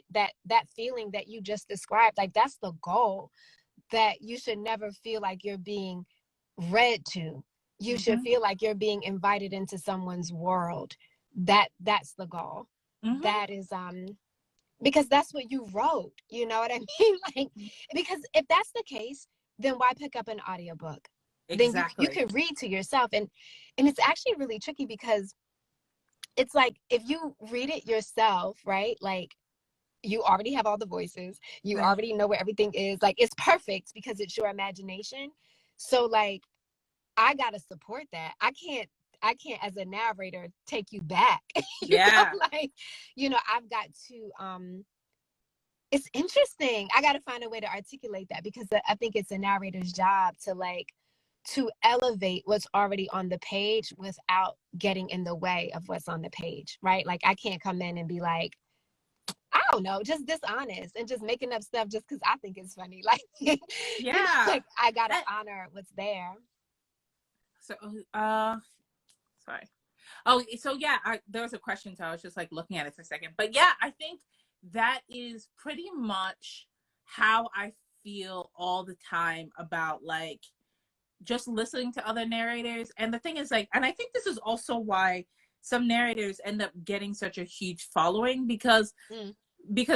S2: feeling that you just described, like that's the goal, that you should never feel like you're being read to. You should feel like you're being invited into someone's world. That's the goal. That is because that's what you wrote, you know what I mean? Like, because if that's the case, then why pick up an audiobook?
S1: Exactly.
S2: Then you can read to yourself. And it's actually really tricky, because it's like, if you read it yourself, right? Like, you already have all the voices, you already know where everything is, like it's perfect because it's your imagination. So like, I gotta support that. I can't as a narrator take you back. you know, like, I've got to it's interesting. I got to find a way to articulate that, because I think it's a narrator's job to elevate what's already on the page without getting in the way of what's on the page, right? Like, I can't come in and be like, I don't know, just dishonest and just making up stuff just because I think it's funny. Like, like I got to honor what's there.
S1: So, sorry. Oh, so there was a question, so I was just like looking at it for a second. But yeah, I think that is pretty much how I feel all the time about like just listening to other narrators. And the thing is like, and I think this is also why some narrators end up getting such a huge following, because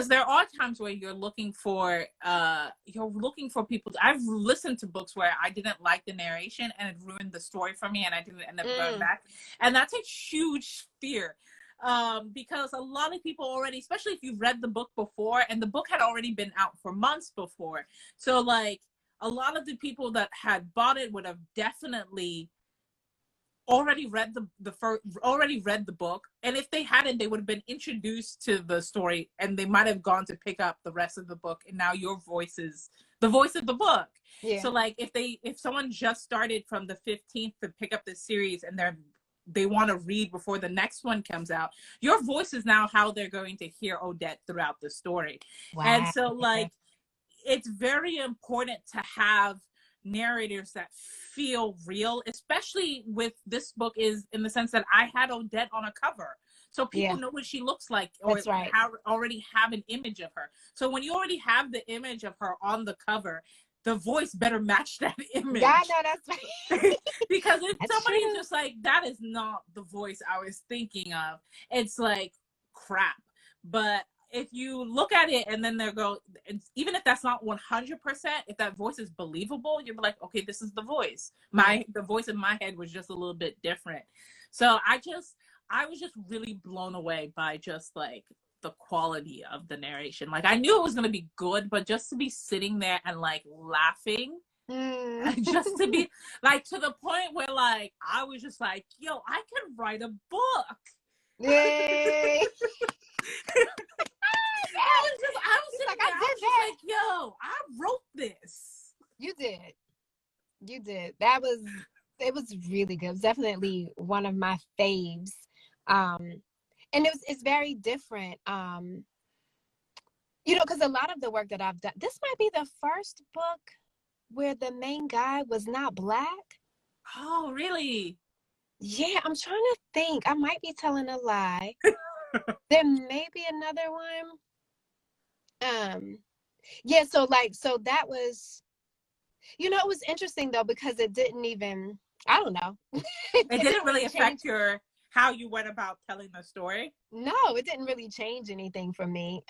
S1: there are times where you're looking for people. I've listened to books where I didn't like the narration and it ruined the story for me, and I didn't end up going back. And that's a huge fear, because a lot of people already, especially if you've read the book before, and the book had already been out for months before, so like a lot of the people that had bought it would have definitely already read the book, and if they hadn't, they would have been introduced to the story, and they might have gone to pick up the rest of the book, and now your voice is the voice of the book. So like, if someone just started from the 15th to pick up this series, and they want to read before the next one comes out, your voice is now how they're going to hear Odette throughout the story. And so like, it's very important to have narrators that feel real, especially with this book, is in the sense that I had Odette on a cover, so people know what she looks like, or already have an image of her. So when you already have the image of her on the cover, the voice better match that image.
S2: Yeah, no, that's right.
S1: Because if somebody is just like, that is not the voice I was thinking of, it's like crap. But if you look at it and then even if that's not 100%, if that voice is believable, you're like, okay, this is the voice. The voice in my head was just a little bit different. So I was just really blown away by just like the quality of the narration. Like, I knew it was going to be good, but just to be sitting there and like laughing Just to be like, to the point where like I was just like, yo, I can write a book.
S2: Yay.
S1: I was sitting there, I was just like, yo, I wrote this.
S2: You did. It was really good. It was definitely one of my faves. And it's very different. You know, because a lot of the work that I've done, this might be the first book where the main guy was not Black.
S1: Oh, really?
S2: Yeah, I'm trying to think. I might be telling a lie. There may be another one. Yeah, so that was, you know, it was interesting though, because it didn't even, I don't know.
S1: It didn't really affect how you went about telling the story?
S2: No, it didn't really change anything for me.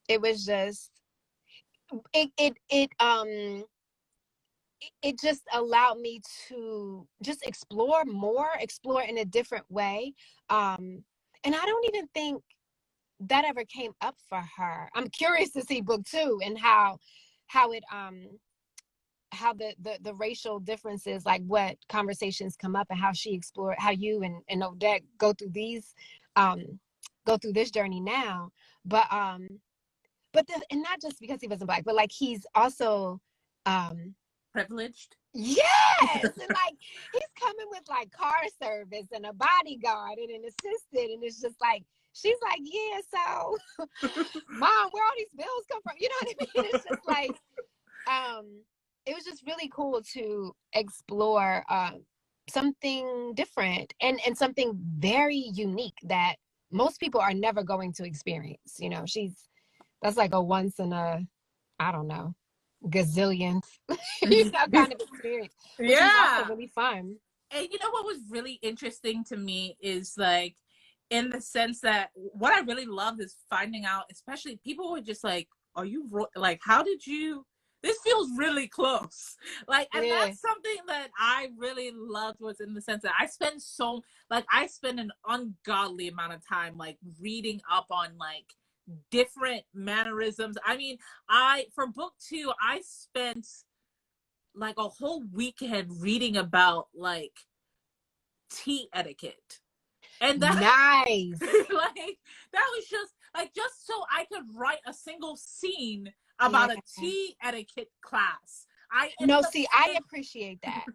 S2: It was just, it just allowed me to just explore in a different way. And I don't even think that ever came up for her. I'm curious to see book 2 and how it how the racial differences, like what conversations come up and how she explored, how you and Odette go through this journey now. But and not just because he wasn't Black, but like he's also
S1: privileged.
S2: Yes. And like he's coming with like car service and a bodyguard and an assistant, and it's just like she's like, yeah, so Mom, where all these bills come from? You know what I mean? It's just like it was just really cool to explore something different and something very unique that most people are never going to experience. You know, that's like a once in a, I don't know, gazillionth, you know, kind of experience, which is also really fun.
S1: And you know what was really interesting to me is like, in the sense that what I really loved is finding out, especially people were just like, are you like, how did you, this feels really close. Like, and that's something that I really loved, was in the sense that I spend an ungodly amount of time like reading up on like different mannerisms. I mean, for book 2, I spent like a whole weekend reading about like tea etiquette. And that,
S2: nice.
S1: Like, that was just so I could write a single scene about a tea etiquette class. I
S2: appreciate that.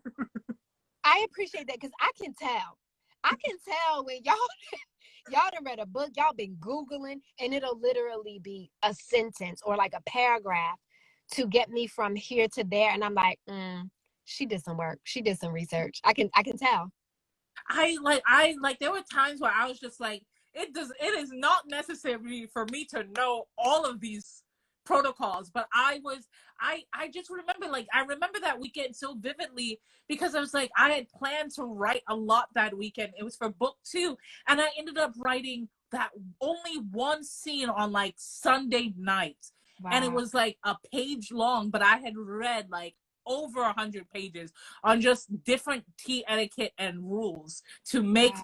S2: I appreciate that because I can tell when y'all done read a book, y'all been Googling, and it'll literally be a sentence or like a paragraph to get me from here to there. And I'm like, she did some work. She did some research. I can tell.
S1: There were times where I was just like, it is not necessary for me to know all of these protocols, but I just remember, like, I remember that weekend so vividly because I was like, I had planned to write a lot that weekend. It was for book 2, and I ended up writing that only one scene on like Sunday night. Wow. And it was like a page long, but I had read like over 100 pages on just different tea etiquette and rules to make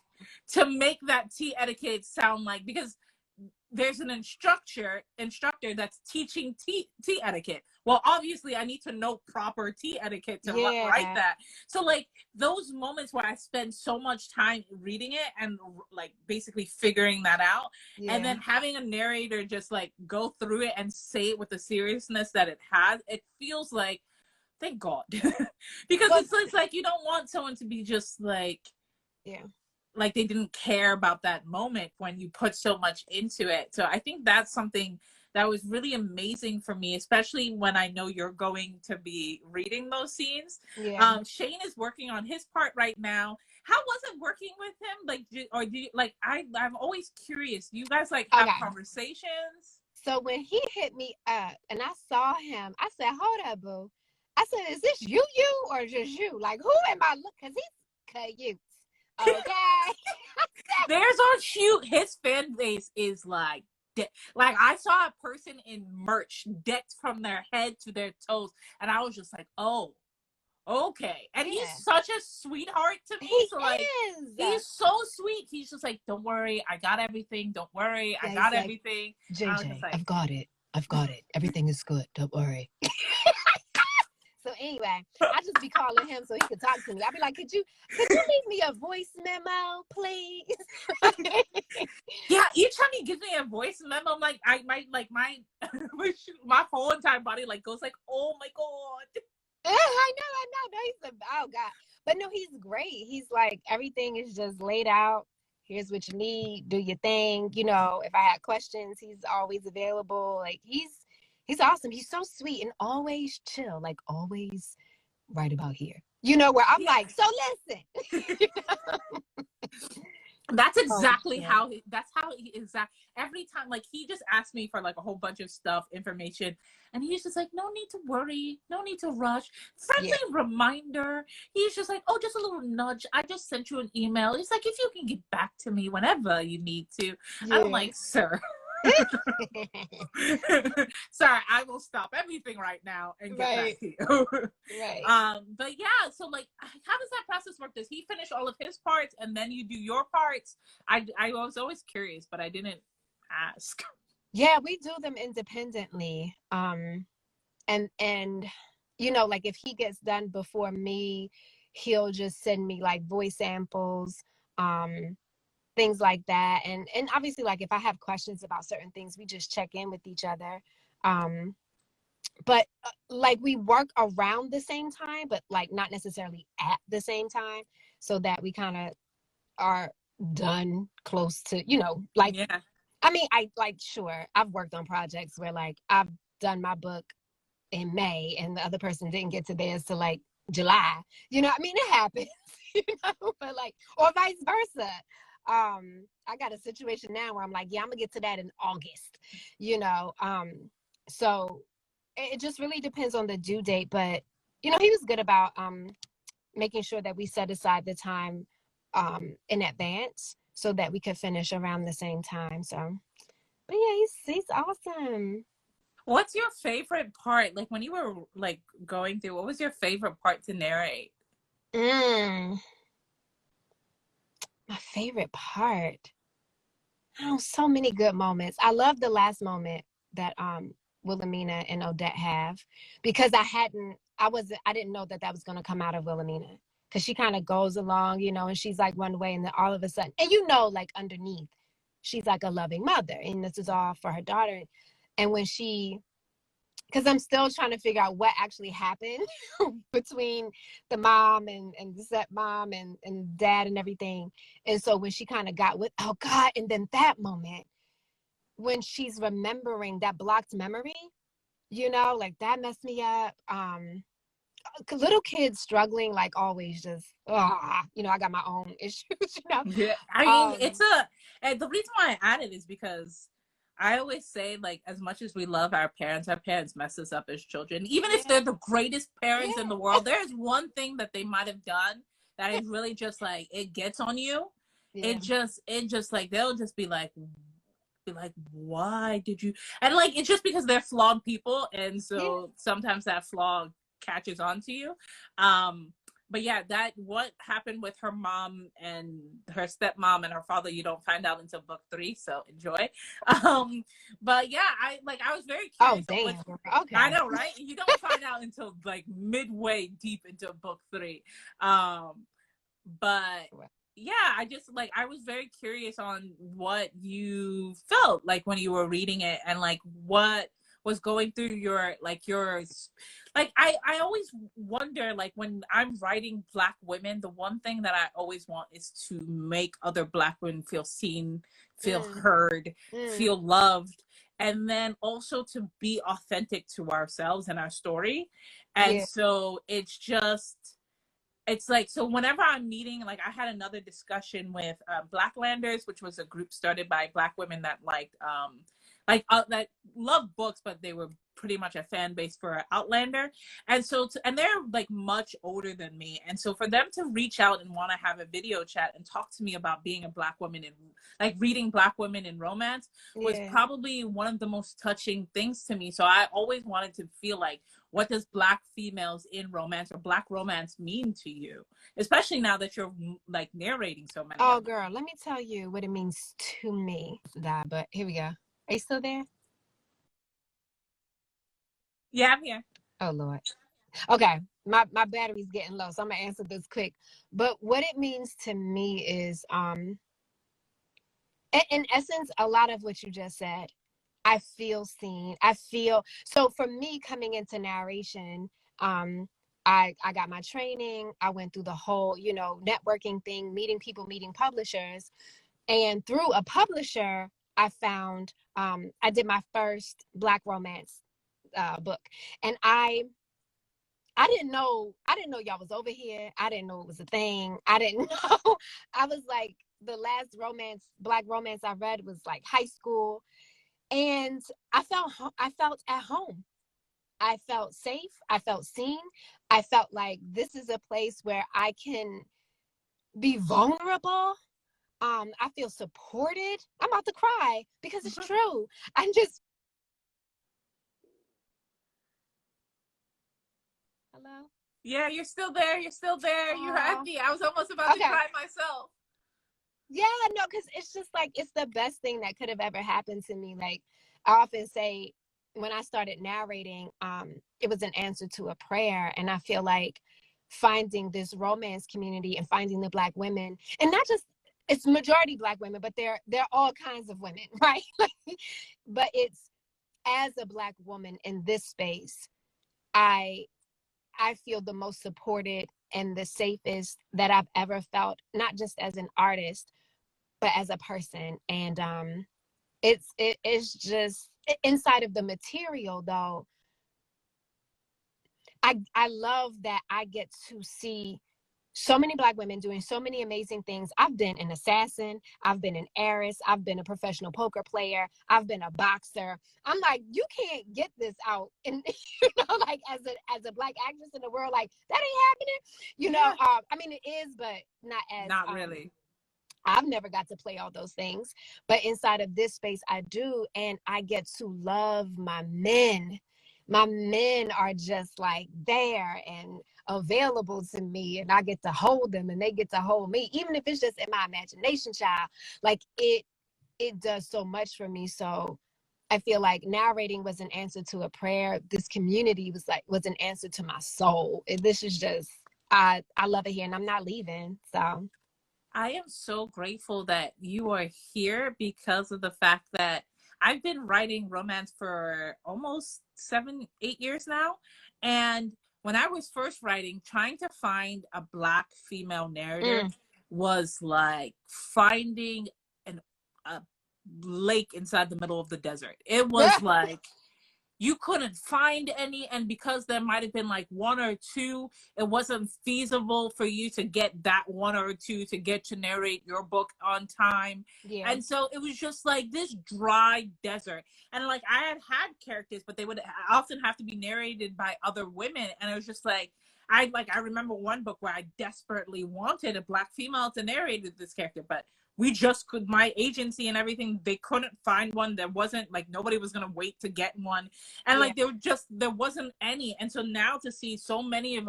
S1: that tea etiquette sound like, because there's an instructor that's teaching tea etiquette. Well, obviously I need to know proper tea etiquette to write that. So like those moments where I spend so much time reading it and like basically figuring that out, and then having a narrator just like go through it and say it with the seriousness that it has, it feels like, thank God. Because it's like you don't want someone to be just like, like they didn't care about that moment when you put so much into it. So I think that's something that was really amazing for me, especially when I know you're going to be reading those scenes. Shane is working on his part right now. How was it working with him? I'm always curious. Do you guys like have conversations?
S2: So when he hit me up and I saw him, I said, hold up, boo. I said, is this you or just you? Like, who am I looking? Because he's cute. Okay.
S1: There's on shoot. His fan base is like I saw a person in merch decked from their head to their toes, and I was just like, oh, okay. And he's such a sweetheart to me. He's so sweet. He's just like, don't worry, I got everything. Don't worry, I got everything. JJ,
S2: I've got it. Everything is good. Don't worry. So anyway, I just be calling him so he could talk to me. I'd be like, could you leave me a voice memo, please?
S1: Yeah, each time he gives me a voice memo, I'm like, my whole entire body like goes like, oh my God.
S2: I know. Oh God. But no, he's great. He's like, everything is just laid out. Here's what you need. Do your thing. You know, if I had questions, he's always available. Like he's awesome. He's so sweet and always chill. Like always right about here. You know, where I'm like, so listen.
S1: That's exactly how he every time, like, he just asked me for like a whole bunch of stuff, information, and he's just like, no need to worry, no need to rush, friendly reminder. He's just like, oh, just a little nudge, I just sent you an email. It's like, if you can get back to me whenever you need to. I'm like, sir. Sorry, I will stop everything right now and get back to you. But yeah, so like, how does that process work? Does he finish all of his parts and then you do your parts? I was always curious, but I didn't ask.
S2: Yeah, we do them independently. And you know, like if he gets done before me, he'll just send me like voice samples, things like that. And obviously, like if I have questions about certain things, we just check in with each other. But like we work around the same time, but like not necessarily at the same time, so that we kind of are done close to, you know, like, I mean, sure, I've worked on projects where like I've done my book in May and the other person didn't get to theirs till like July. You know, I mean, it happens, you know, but like, or vice versa. I got a situation now where I'm like, yeah, I'm gonna get to that in August, you know. So it just really depends on the due date, but you know, he was good about making sure that we set aside the time in advance so that we could finish around the same time. So, but yeah, he's awesome.
S1: What's your favorite part? Like when you were like going through, what was your favorite part to narrate?
S2: My favorite part. Oh, so many good moments. I love the last moment that Wilhelmina and Odette have, because I didn't know that was going to come out of Wilhelmina, because she kind of goes along, you know, and she's like one way, and then all of a sudden, and you know, like underneath, she's like a loving mother, and this is all for her daughter. And when because I'm still trying to figure out what actually happened between the mom and the stepmom and dad and everything. And so when she kind of got with, oh God, and then that moment when she's remembering that blocked memory, you know, like that messed me up. Little kids struggling, like always, just you know, I got my own issues, you know.
S1: Yeah, I mean, and the reason why I added is because I always say, like, as much as we love our parents mess us up as children. Even if they're the greatest parents in the world, there's one thing that they might have done that is really just like, it gets on you. It just like, they'll just be like, why did you? And like, it's just because they're flawed people, and so sometimes that flaw catches on to you. But yeah, that what happened with her mom and her stepmom and her father, you don't find out until book 3, so enjoy. But yeah, I was very curious.
S2: Oh damn. Okay.
S1: I know, right? You don't find out until like midway deep into book 3. But yeah, I was very curious on what you felt like when you were reading it, and like what was going through yours. Like I always wonder, like when I'm writing Black women, the one thing that I always want is to make other Black women feel seen, feel heard, feel loved, and then also to be authentic to ourselves and our story. And so it's like, so whenever I'm meeting, like I had another discussion with Blacklanders, which was a group started by Black women that that love books, but they were pretty much a fan base for Outlander. And so, and they're like much older than me. And so for them to reach out and want to have a video chat and talk to me about being a Black woman and like reading Black women in romance was probably one of the most touching things to me. So I always wanted to feel like, what does Black females in romance or Black romance mean to you? Especially now that you're like narrating so many.
S2: Oh girl, let me tell you what it means to me. But here we go. Are you still there?
S1: Yeah, I'm here.
S2: Oh Lord. Okay, my battery's getting low, so I'm gonna answer this quick. But what it means to me is, in essence, a lot of what you just said. I feel seen. I feel so. For me, coming into narration, I got my training. I went through the whole, networking thing, meeting people, meeting publishers, and through a publisher, I found I did my first Black romance book, and I didn't know y'all was over here. I didn't know it was a thing. I didn't know. I was like, the last Black romance I read was like high school, and I felt at home. I felt safe. I felt seen. I felt like this is a place where I can be vulnerable. I feel supported. I'm about to cry because it's true. I'm just hello.
S1: Yeah, you're still there. You're still there. You had me. I was almost about to cry myself.
S2: Yeah, no, because it's just like, it's the best thing that could have ever happened to me. Like, I often say, when I started narrating, it was an answer to a prayer. And I feel like finding this romance community and finding the Black women, and not just, it's majority Black women, but they're all kinds of women, right? But it's, as a Black woman in this space, I feel the most supported and the safest that I've ever felt, not just as an artist, but as a person. And it's just, inside of the material though, I love that I get to see so many Black women doing so many amazing things. I've been an assassin, I've been an heiress, I've been a professional poker player, I've been a boxer. I'm like, you can't get this out, and like, as a Black actress in the world, like, that ain't happening. I mean, it is, but not
S1: really.
S2: I've never got to play all those things, but inside of this space, I do. And I get to love my men. My men are just like there and available to me, and I get to hold them and they get to hold me, even if it's just in my imagination, child. Like, it does so much for me. So I feel like narrating was an answer to a prayer. This community was an answer to my soul. This is just, I love it here, and I'm not leaving. So
S1: I am so grateful that you are here, because of the fact that I've been writing romance for almost 7-8 years now. And when I was first writing, trying to find a Black female narrator was like finding a lake inside the middle of the desert. It was like, you couldn't find any, and because there might have been like one or two, it wasn't feasible for you to get that one or two to get to narrate your book on time. And so it was just like this dry desert, and like I had characters, but they would often have to be narrated by other women, and it was just like, I remember one book where I desperately wanted a Black female to narrate this character, but we just could, my agency and everything, they couldn't find one. There wasn't, like, nobody was gonna wait to get one, and like there wasn't any. And so now to see so many of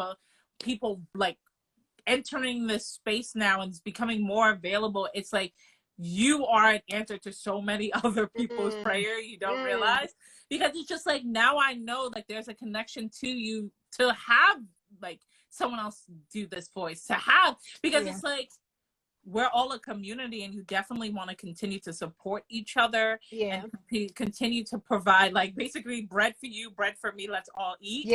S1: people like entering this space now and it's becoming more available, it's like you are an answer to so many other people's prayer you don't realize, because it's just like, now I know like there's a connection to you to have like someone else do this voice, to have, because it's like, we're all a community, and you definitely want to continue to support each other and continue to provide, like, basically bread for you, bread for me, let's all eat.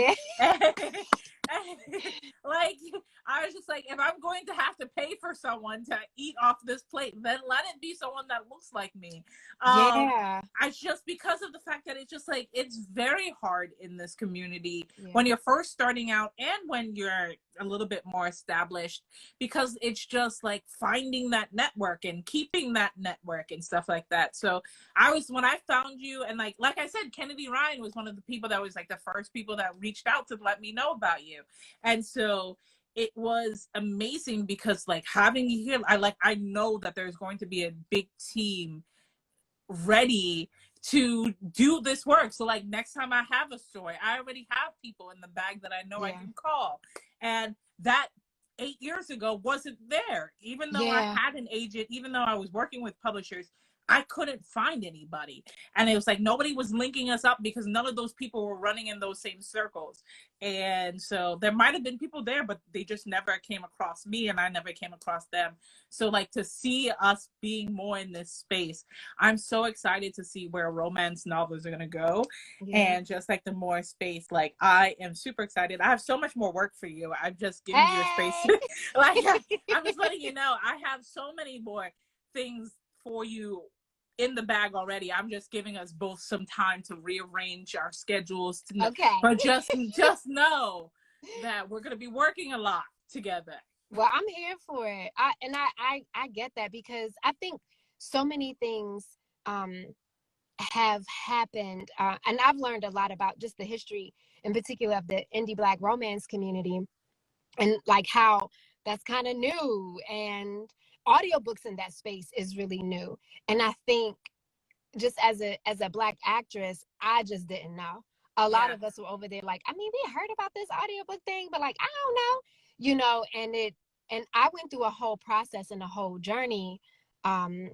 S1: Like, I was just like, if I'm going to have to pay for someone to eat off this plate, then let it be someone that looks like me. I just, because of the fact that it's just like, it's very hard in this community when you're first starting out and when you're a little bit more established, because it's just like finding that network and keeping that network and stuff like that. So when I found you, and like I said, Kennedy Ryan was one of the people that was like the first people that reached out to let me know about you. And so it was amazing, because like having you here, I know that there's going to be a big team ready to do this work. So like next time I have a story, I already have people in the bag that I know I can call. And that 8 years ago wasn't there. Even though I had an agent, even though I was working with publishers, I couldn't find anybody. And it was like nobody was linking us up because none of those people were running in those same circles. And so there might have been people there, but they just never came across me and I never came across them. So like to see us being more in this space, I'm so excited to see where romance novels are going to go.
S2: Yeah.
S1: And just like the more space, like I am super excited. I have so much more work for you. I've just given you a space.
S2: Hey.
S1: Like I'm just letting you know, I have so many more things for you in the bag already. I'm just giving us both some time to rearrange our schedules.
S2: Okay.
S1: But just know that we're going to be working a lot together.
S2: Well, I'm here for it. I get that, because I think so many things have happened, and I've learned a lot about just the history in particular of the indie Black romance community, and like how that's kind of new, and audiobooks in that space is really new. And I think just as a Black actress, I just didn't know. A lot of us were over there like, I mean, we heard about this audiobook thing, but like, I don't know, and I went through a whole process and a whole journey to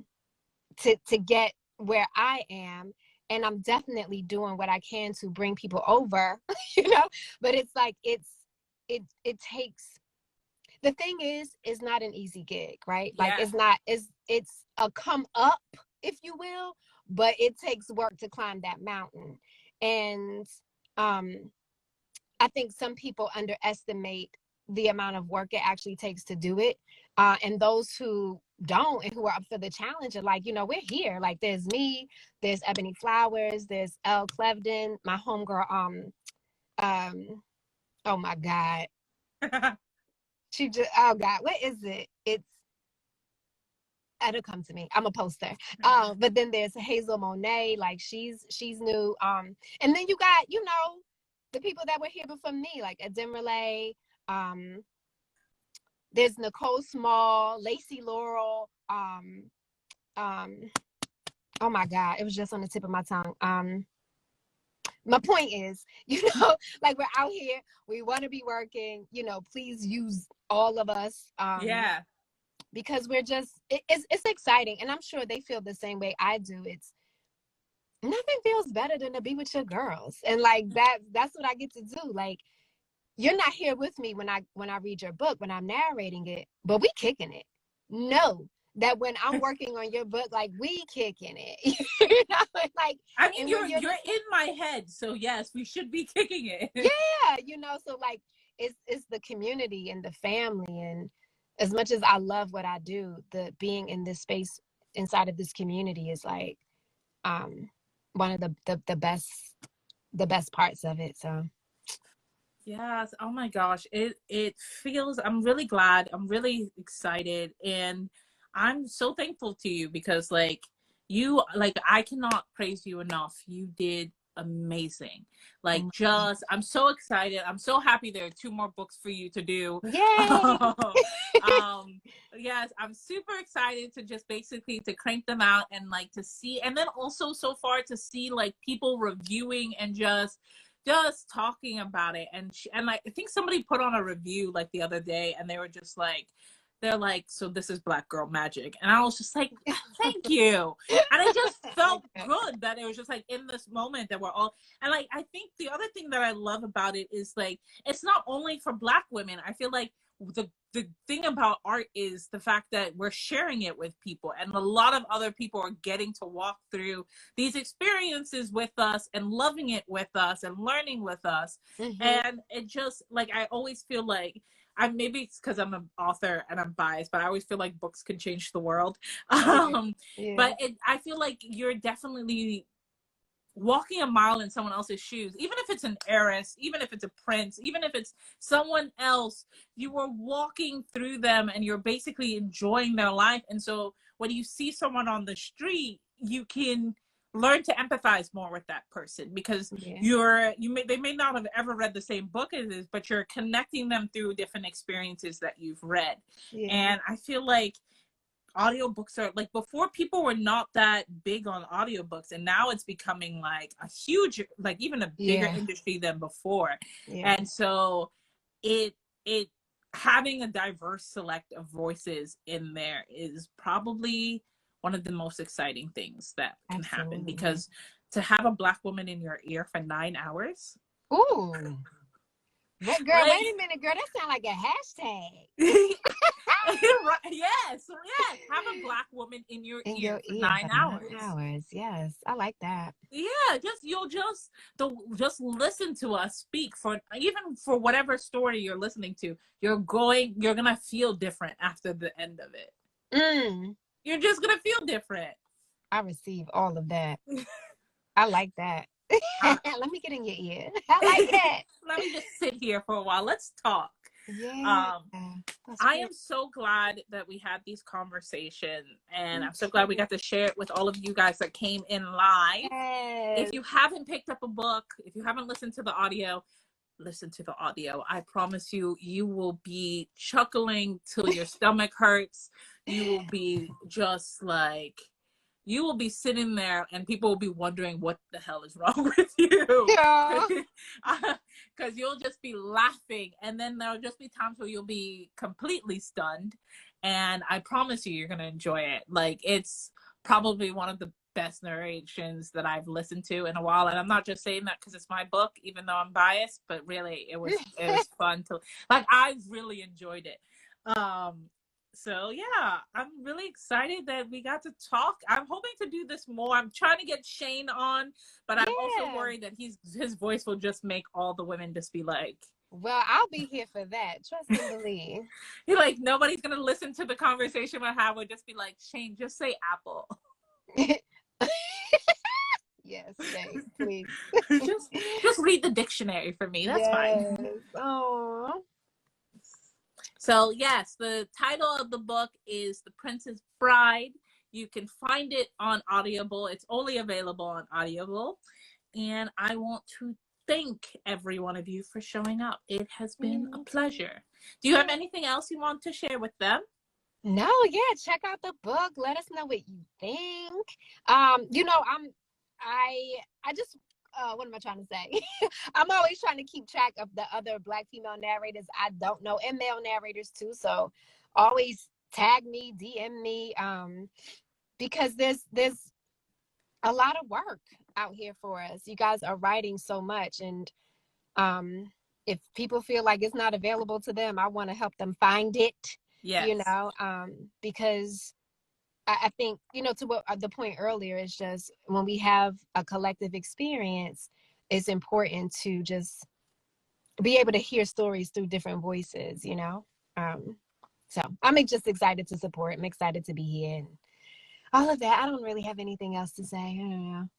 S2: get where I am. And I'm definitely doing what I can to bring people over, but it's like, it takes, the thing is, it's not an easy gig, right? Like it's a come up, if you will, but it takes work to climb that mountain. And I think some people underestimate the amount of work it actually takes to do it. And those who don't and who are up for the challenge are like, we're here. Like there's me, there's Ebony Flowers, there's Elle Clevden, my homegirl, oh my God. She just, oh God, what is it? It'll come to me. I'm a poster. But then there's Hazel Monet, like she's new. And then you got, the people that were here before me, like Ademrele, there's Nicole Small, Lacey Laurel, oh my God, it was just on the tip of my tongue. My point is, like we're out here, we want to be working, please use all of us. Because we're just, it's exciting. And I'm sure they feel the same way I do. It's, nothing feels better than to be with your girls. And like that's what I get to do. Like, you're not here with me when I read your book, when I'm narrating it, but we kicking it. Know that when I'm working on your book, like we kicking it. Like,
S1: I mean, you're in my head, so yes, we should be kicking it.
S2: Yeah, so like it's the community and the family, and as much as I love what I do, the being in this space inside of this community is like one of the best parts of it. So
S1: yes, oh my gosh, it feels, I'm really glad, I'm really excited, and I'm so thankful to you because like I cannot praise you enough. You did amazing. Like I'm so excited. I'm so happy there are 2 more books for you to do.
S2: Yay!
S1: Yes, I'm super excited to just basically to crank them out and like to see, and then also so far to see like people reviewing and just talking about it. And like I think somebody put on a review like the other day and they were just like, they're like, so this is Black girl magic. And I was just like, thank you. And I just felt good that it was just like in this moment that we're all, and like, I think the other thing that I love about it is like, it's not only for Black women. I feel like the thing about art is the fact that we're sharing it with people, and a lot of other people are getting to walk through these experiences with us and loving it with us and learning with us. And it just like, I always feel like, maybe it's because I'm an author and I'm biased, but I always feel like books can change the world. But I feel like you're definitely walking a mile in someone else's shoes, even if it's an heiress, even if it's a prince, even if it's someone else, you are walking through them and you're basically enjoying their life. And so when you see someone on the street, you can learn to empathize more with that person because they may not have ever read the same book as this, but you're connecting them through different experiences that you've read. And I feel like audiobooks are like, before people were not that big on audiobooks, and now it's becoming like a huge, like even a bigger industry than before. And so it having a diverse select of voices in there is probably one of the most exciting things that can happen,
S2: Absolutely.
S1: because to have a Black woman in your ear for 9 hours.
S2: Ooh. What, girl,
S1: Like,
S2: wait a minute, girl. That sounds like a hashtag.
S1: yes, have a Black woman in your
S2: In
S1: ear
S2: your
S1: for
S2: ear
S1: 9
S2: for
S1: hours.
S2: 9 hours. Yes, I like that.
S1: Yeah, you'll just listen to us speak, for even for whatever story you're listening to. You're gonna feel different after the end of it. You're just gonna feel different.
S2: I receive all of that. I like that. Let me get in your ear. I like that.
S1: Let me just sit here for a while. Let's talk.
S2: Yeah.
S1: I am so glad that we had these conversations, and I'm so glad we got to share it with all of you guys that came in live.
S2: Yes.
S1: If you haven't picked up a book, if you haven't listened to the audio, listen to the audio. I promise you, you will be chuckling till your stomach hurts. You will be just like, you will be sitting there and people will be wondering what the hell is wrong with you. Because you'll just be laughing, and then there'll just be times where you'll be completely stunned. And I promise you, you're going to enjoy it. Like, it's probably one of the best narrations that I've listened to in a while. And I'm not just saying that because it's my book, even though I'm biased, but really it was fun to, like, I really enjoyed it. So yeah, I'm really excited that we got to talk. I'm hoping to do this more. I'm trying to get Shane on, but I'm also worried that his voice will just make all the women just be like,
S2: well, I'll be here for that. Trust and believe.
S1: You're like, nobody's gonna listen to the conversation we have. We'll just be like, Shane, just say apple.
S2: Yes, Shane, please.
S1: just read the dictionary for me. That's fine.
S2: Oh.
S1: So yes, the title of the book is The Princess Bride. You can find it on Audible. It's only available on Audible. And I want to thank every one of you for showing up. It has been a pleasure. Do you have anything else you want to share with them?
S2: No, yeah, check out the book. Let us know what you think. I just what am I trying to say? I'm always trying to keep track of the other Black female narrators I don't know, and male narrators too. So always tag me, DM me, because there's a lot of work out here for us. You guys are writing so much, and if people feel like it's not available to them, I want to help them find it.
S1: Yes.
S2: Because I think, to what the point earlier is, just when we have a collective experience, it's important to just be able to hear stories through different voices, so I'm just excited to support. I'm excited to be here and all of that. I don't really have anything else to say. I don't know.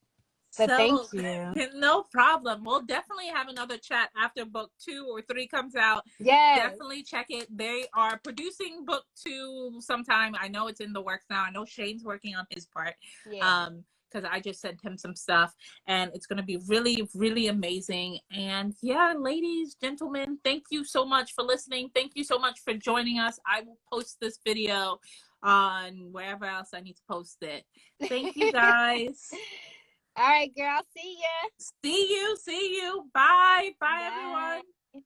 S2: But thank you.
S1: No problem. We'll definitely have another chat after book 2 or 3 comes out.
S2: Yes.
S1: Definitely check it. They are producing book 2 sometime. I know it's in the works now. I know Shane's working on his part. Because I just sent him some stuff, and it's going to be really, really amazing. And yeah, ladies, gentlemen, thank you so much for listening. Thank you so much for joining us. I will post this video on wherever else I need to post it. Thank you, guys.
S2: All right, girl. See ya.
S1: See you. Bye. Bye, everyone.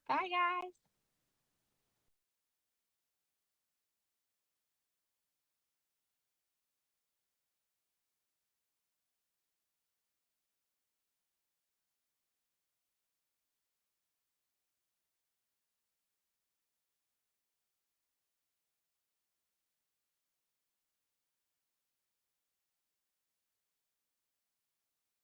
S2: Bye, guys.